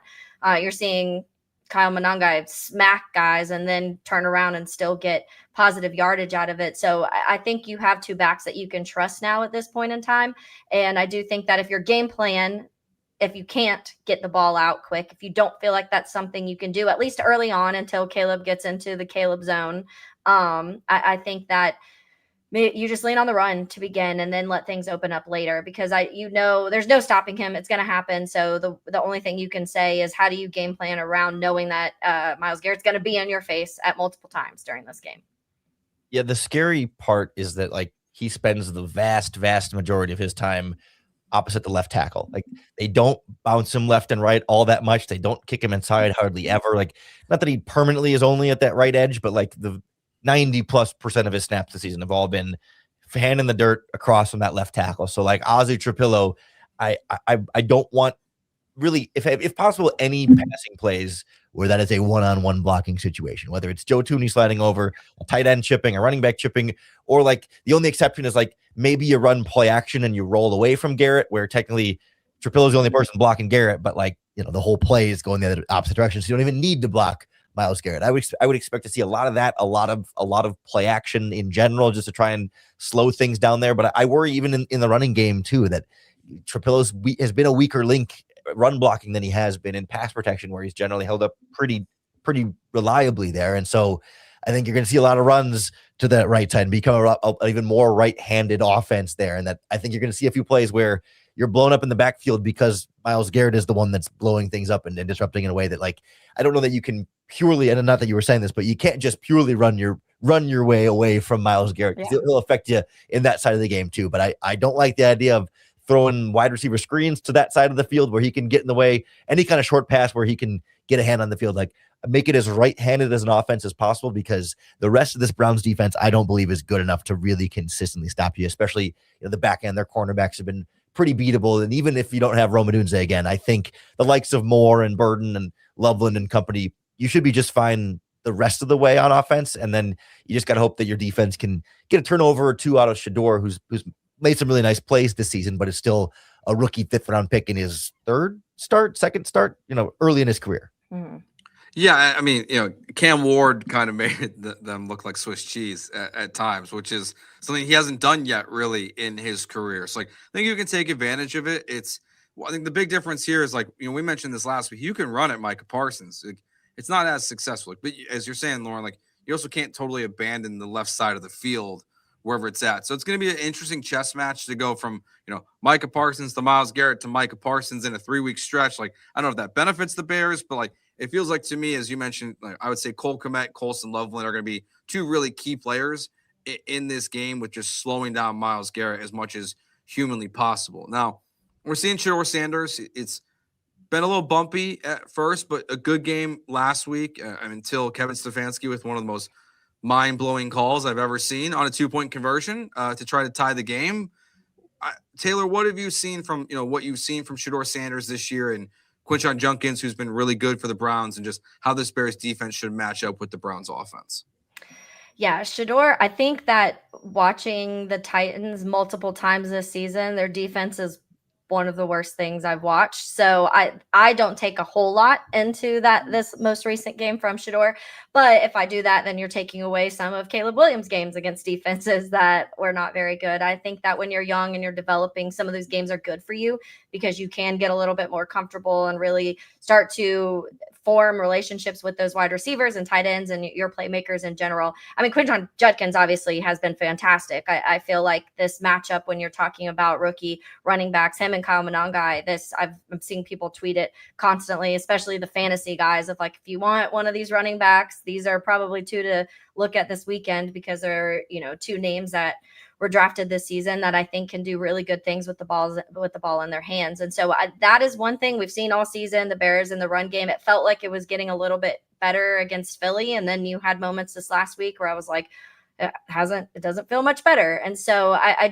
You're seeing Kyle Monangai smack guys and then turn around and still get positive yardage out of it. So I think you have two backs that you can trust now at this point in time. And I do think that if your game plan, if you can't get the ball out quick, if you don't feel like that's something you can do, at least early on until Caleb gets into the Caleb zone, I think that you just lean on the run to begin and then let things open up later, because there's no stopping him. It's going to happen. So the only thing you can say is, how do you game plan around knowing that Myles Garrett's going to be in your face at multiple times during this game? Yeah, the scary part is that he spends the vast majority of his time opposite the left tackle. They don't bounce him left and right all that much. They don't kick him inside hardly ever. Not that he permanently is only at that right edge, but the 90+% of his snaps this season have all been hand in the dirt across from that left tackle. So Ozzy Trapillo, I don't want really, if possible, any passing plays where that is a one-on-one blocking situation, whether it's Joe Tooney sliding over, a tight end chipping, a running back chipping, or the only exception is maybe you run play action and you roll away from Garrett, where technically Trapillo's the only person blocking Garrett, but the whole play is going the opposite direction, so you don't even need to block Myles Garrett. I would expect to see a lot of that, a lot of play action in general, just to try and slow things down there. But I worry even in the running game too, that Trapillo's has been a weaker link run blocking than he has been in pass protection, where he's generally held up pretty reliably there. And so I think you're going to see a lot of runs to that right side and become an even more right-handed offense there. And that I think you're going to see a few plays where you're blown up in the backfield because Myles Garrett is the one that's blowing things up and disrupting in a way that I don't know that you can purely, and not that you were saying this, but you can't just purely run your way away from Myles Garrett. Yeah. He'll affect you in that side of the game too. But I don't like the idea of throwing wide receiver screens to that side of the field where he can get in the way, any kind of short pass where he can get a hand on the field. Make it as right-handed as an offense as possible, because the rest of this Browns defense, I don't believe, is good enough to really consistently stop you, especially the back end. Their cornerbacks have been pretty beatable. And even if you don't have Rome Odunze again, I think the likes of Moore and Burden and Loveland and company, you should be just fine the rest of the way on offense. And then you just got to hope that your defense can get a turnover or two out of Shador, who's made some really nice plays this season, but is still a rookie 5th round pick in his second start, early in his career. Mm-hmm. Yeah, I mean, Cam Ward kind of made them look like Swiss cheese at times, which is something he hasn't done yet really in his career. So I think you can take advantage of it. I think the big difference here is we mentioned this last week. You can run at Micah Parsons. It's not as successful, but as you're saying, Lauren, you also can't totally abandon the left side of the field wherever it's at. So it's going to be an interesting chess match to go from, Micah Parsons to Myles Garrett to Micah Parsons in a 3-week stretch. I don't know if that benefits the Bears, but it feels like to me, as you mentioned, I would say Cole Kmet, Colson Loveland are going to be two really key players in this game, with just slowing down Myles Garrett as much as humanly possible. Now, we're seeing Shador Sanders. It's been a little bumpy at first, but a good game last week until Kevin Stefanski with one of the most mind-blowing calls I've ever seen on a 2-point conversion to try to tie the game. Taylor, what have you seen from what you've seen from Shador Sanders this year, and Quinshon Judkins, who's been really good for the Browns, and just how this Bears defense should match up with the Browns offense? Yeah, Shador, I think that watching the Titans multiple times this season, their defense is one of the worst things I've watched. So I don't take a whole lot into this most recent game from Shador. But if I do that, then you're taking away some of Caleb Williams' games against defenses that were not very good. I think that when you're young and you're developing, some of those games are good for you because you can get a little bit more comfortable and really start to form relationships with those wide receivers and tight ends and your playmakers in general. I mean, Quinshon Judkins obviously has been fantastic. I feel like this matchup, when you're talking about rookie running backs, him and Kyle Monangai, I'm seeing people tweet it constantly, especially the fantasy guys, of if you want one of these running backs, these are probably two to look at this weekend, because they're, two names that were drafted this season that I think can do really good things with the ball in their hands. And so that is one thing we've seen all season, the Bears in the run game. It felt like it was getting a little bit better against Philly. And then you had moments this last week where I was like, it doesn't feel much better. And so I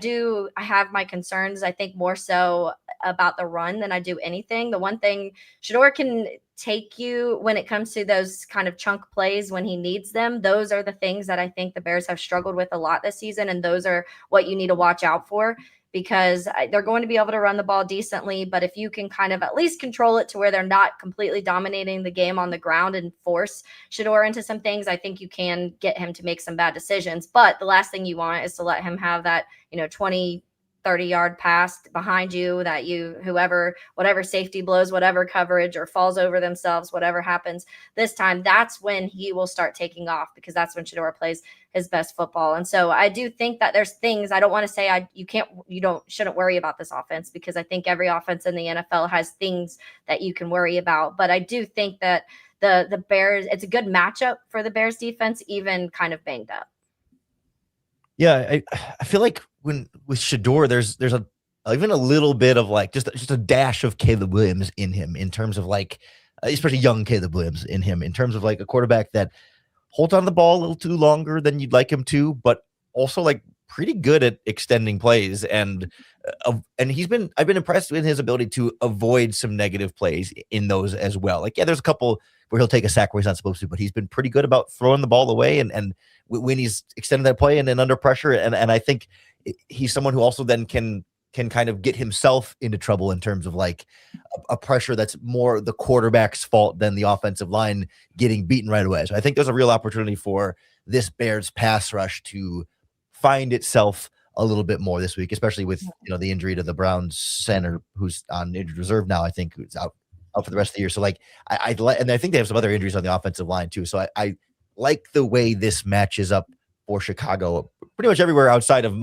have my concerns, I think, more so about the run than I do anything. The one thing Shedeur can take you when it comes to those kind of chunk plays when he needs them, those are the things that I think the Bears have struggled with a lot this season. And those are what you need to watch out for, because they're going to be able to run the ball decently. But if you can kind of at least control it to where they're not completely dominating the game on the ground and force Shedeur into some things, I think you can get him to make some bad decisions. But the last thing you want is to let him have that, 20, 30-yard pass behind you that whatever safety blows, whatever coverage or falls over themselves, whatever happens this time, that's when he will start taking off, because that's when Shedeur plays his best football. And so I do think that there's things, I don't want to say shouldn't worry about this offense, because I think every offense in the NFL has things that you can worry about. But I do think that the Bears, it's a good matchup for the Bears defense, even kind of banged up. Yeah, I feel like with Shedeur, there's even a little bit of like just a dash of Caleb Williams in him, in terms of like, especially young Caleb Williams in him, in terms of like a quarterback that holds on the ball a little too longer than you'd like him to, but also like pretty good at extending plays. And I've been impressed with his ability to avoid some negative plays in those as well. Like, yeah, there's a couple where he'll take a sack where he's not supposed to, but he's been pretty good about throwing the ball away and when he's extended that play and then under pressure. And I think he's someone who also then can kind of get himself into trouble in terms of like a pressure that's more the quarterback's fault than the offensive line getting beaten right away. So I think there's a real opportunity for this Bears pass rush to find itself a little bit more this week, especially with the injury to the Browns center who's on injured reserve now, I think, who's out for the rest of the year. So like and I think they have some other injuries on the offensive line too. So I like the way this matches up for Chicago pretty much everywhere outside of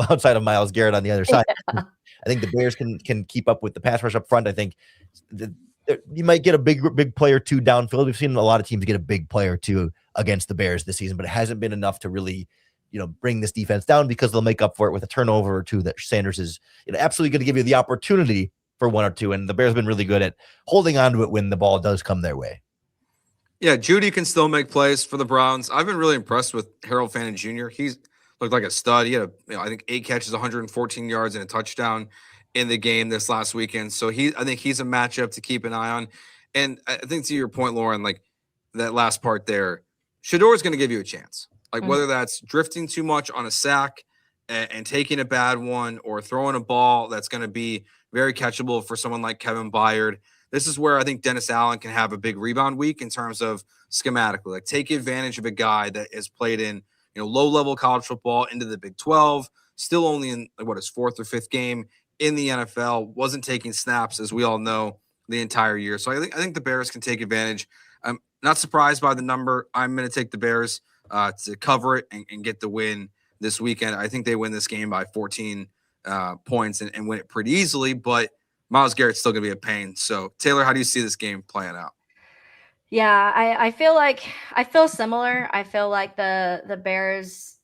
Myles Garrett on the other side. Yeah. I think the Bears can keep up with the pass rush up front. I think you might get a big player or two downfield. We've seen a lot of teams get a big player or two against the Bears this season, but it hasn't been enough to really bring this defense down, because they'll make up for it with a turnover or two that Sanders is absolutely going to give you the opportunity for one or two. And the Bears have been really good at holding on to it when the ball does come their way. Yeah, Judy can still make plays for the Browns. I've been really impressed with Harold Fannin Jr. He's looked like a stud. He had I think 8 catches, 114 yards, and a touchdown in the game this last weekend. So I think he's a matchup to keep an eye on. And I think to your point, Lauren, like that last part there, Shedeur is going to give you a chance. Like whether that's drifting too much on a sack and taking a bad one, or throwing a ball that's going to be very catchable for someone like Kevin Byard. This is where I think Dennis Allen can have a big rebound week in terms of schematically, like take advantage of a guy that has played in low-level college football into the Big 12, still only in his 4th or 5th game in the NFL, wasn't taking snaps, as we all know, the entire year. So I think the Bears can take advantage. I'm not surprised by the number. I'm going to take the Bears to cover it and get the win this weekend. I think they win this game by 14 points and win it pretty easily, but Myles Garrett's still going to be a pain. So, Taylor, how do you see this game playing out? Yeah, I feel similar. I feel like the Bears,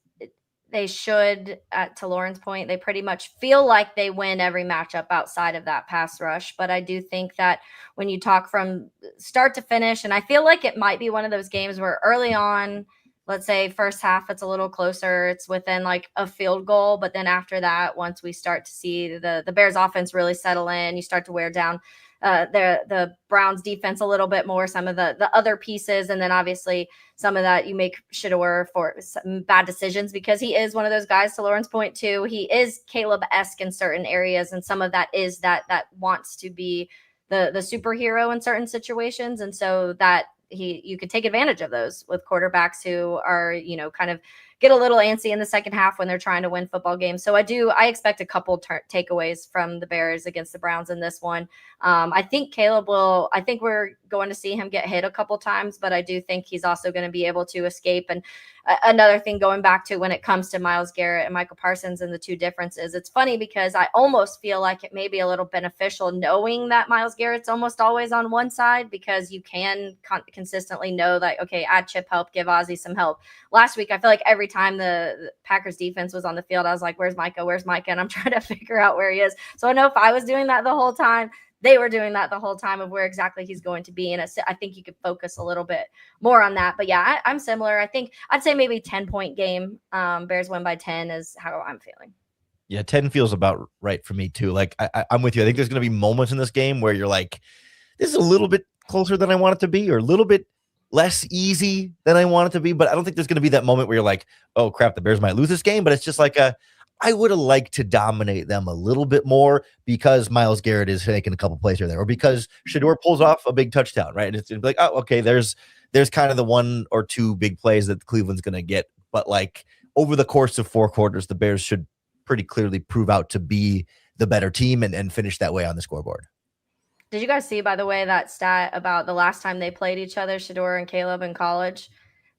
they should, to Lauren's point, they pretty much feel like they win every matchup outside of that pass rush. But I do think that when you talk from start to finish, and I feel like it might be one of those games where early on, let's say first half, it's a little closer, it's within like a field goal. But then after that, once we start to see the Bears offense really settle in, you start to wear down the Browns defense a little bit more, some of the other pieces. And then obviously some of that you make Shedeur for some bad decisions, because he is one of those guys, to Lauren's point too. He is Caleb-esque in certain areas. And some of that is that wants to be the superhero in certain situations. And so that you could take advantage of those with quarterbacks who are, kind of get a little antsy in the second half when they're trying to win football games. So I expect a couple takeaways from the Bears against the Browns in this one. I think I think we're going to see him get hit a couple times, but I do think he's also going to be able to escape. And another thing, going back to when it comes to Myles Garrett and Michael Parsons and the two differences, it's funny because I almost feel like it may be a little beneficial knowing that Myles Garrett's almost always on one side, because you can consistently know that, okay, add Chip help, give Ozzie some help. Last week, I feel like every time the Packers defense was on the field, I was like, where's Micah? Where's Micah? And I'm trying to figure out where he is. So I know if I was doing that the whole time, they were doing that the whole time of where exactly he's going to be. And I think you could focus a little bit more on that. But yeah, I'm similar. I think I'd say maybe 10-point game. Bears win by 10 is how I'm feeling. Yeah, 10 feels about right for me too. Like I'm with you. I think there's going to be moments in this game where you're like, this is a little bit closer than I want it to be, or a little bit less easy than I want it to be. But I don't think there's going to be that moment where you're like, oh crap, the Bears might lose this game. But it's just like I would have liked to dominate them a little bit more because Myles Garrett is making a couple plays here or there, or because Shedeur pulls off a big touchdown, right? It's like, oh, okay, there's kind of the one or two big plays that Cleveland's going to get. But like over the course of 4 quarters, the Bears should pretty clearly prove out to be the better team and finish that way on the scoreboard. Did you guys see, by the way, that stat about the last time they played each other, Shedeur and Caleb in college?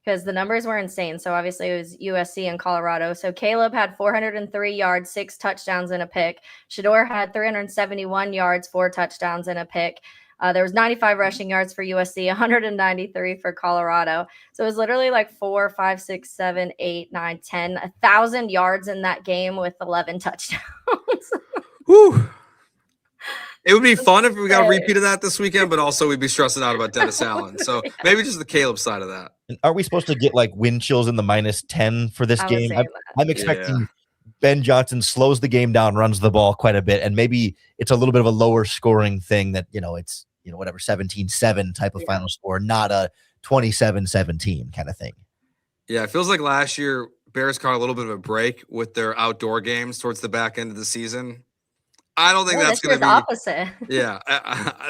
Because the numbers were insane. So obviously it was USC and Colorado. So Caleb had 403 yards, 6 touchdowns, and a pick. Shedeur had 371 yards, 4 touchdowns, and a pick. There was 95 rushing yards for USC, 193 for Colorado. So it was literally like 4, 5, 6, 7, 8, 9, 10, 1,000 yards in that game with 11 touchdowns. Whew. It would be fun if we got a repeat of that this weekend, but also we'd be stressing out about Dennis Allen. So maybe just the Caleb side of that. And are we supposed to get like wind chills in the -10 for this game? I'm expecting Ben Johnson slows the game down, runs the ball quite a bit, and maybe it's a little bit of a lower scoring thing that, it's, whatever, 17-7 type of final score, not a 27-17 kind of thing. Yeah, it feels like last year Bears caught a little bit of a break with their outdoor games towards the back end of the season. I don't think that's going to be opposite. Yeah,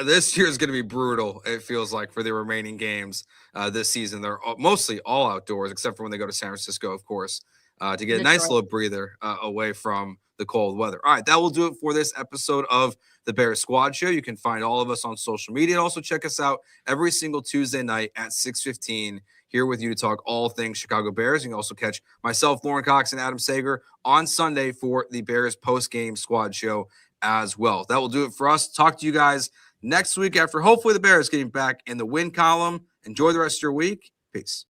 this year is going to be brutal. It feels like for the remaining games this season, they're mostly all outdoors, except for when they go to San Francisco, of course, to get a nice little breather away from the cold weather. All right, that will do it for this episode of the Bears Squad Show. You can find all of us on social media, and also check us out every single Tuesday night at 6:15. Here with you to talk all things Chicago Bears. You can also catch myself, Lauren Cox, and Adam Sager on Sunday for the Bears post-game squad show as well. That will do it for us. Talk to you guys next week after hopefully the Bears getting back in the win column. Enjoy the rest of your week. Peace.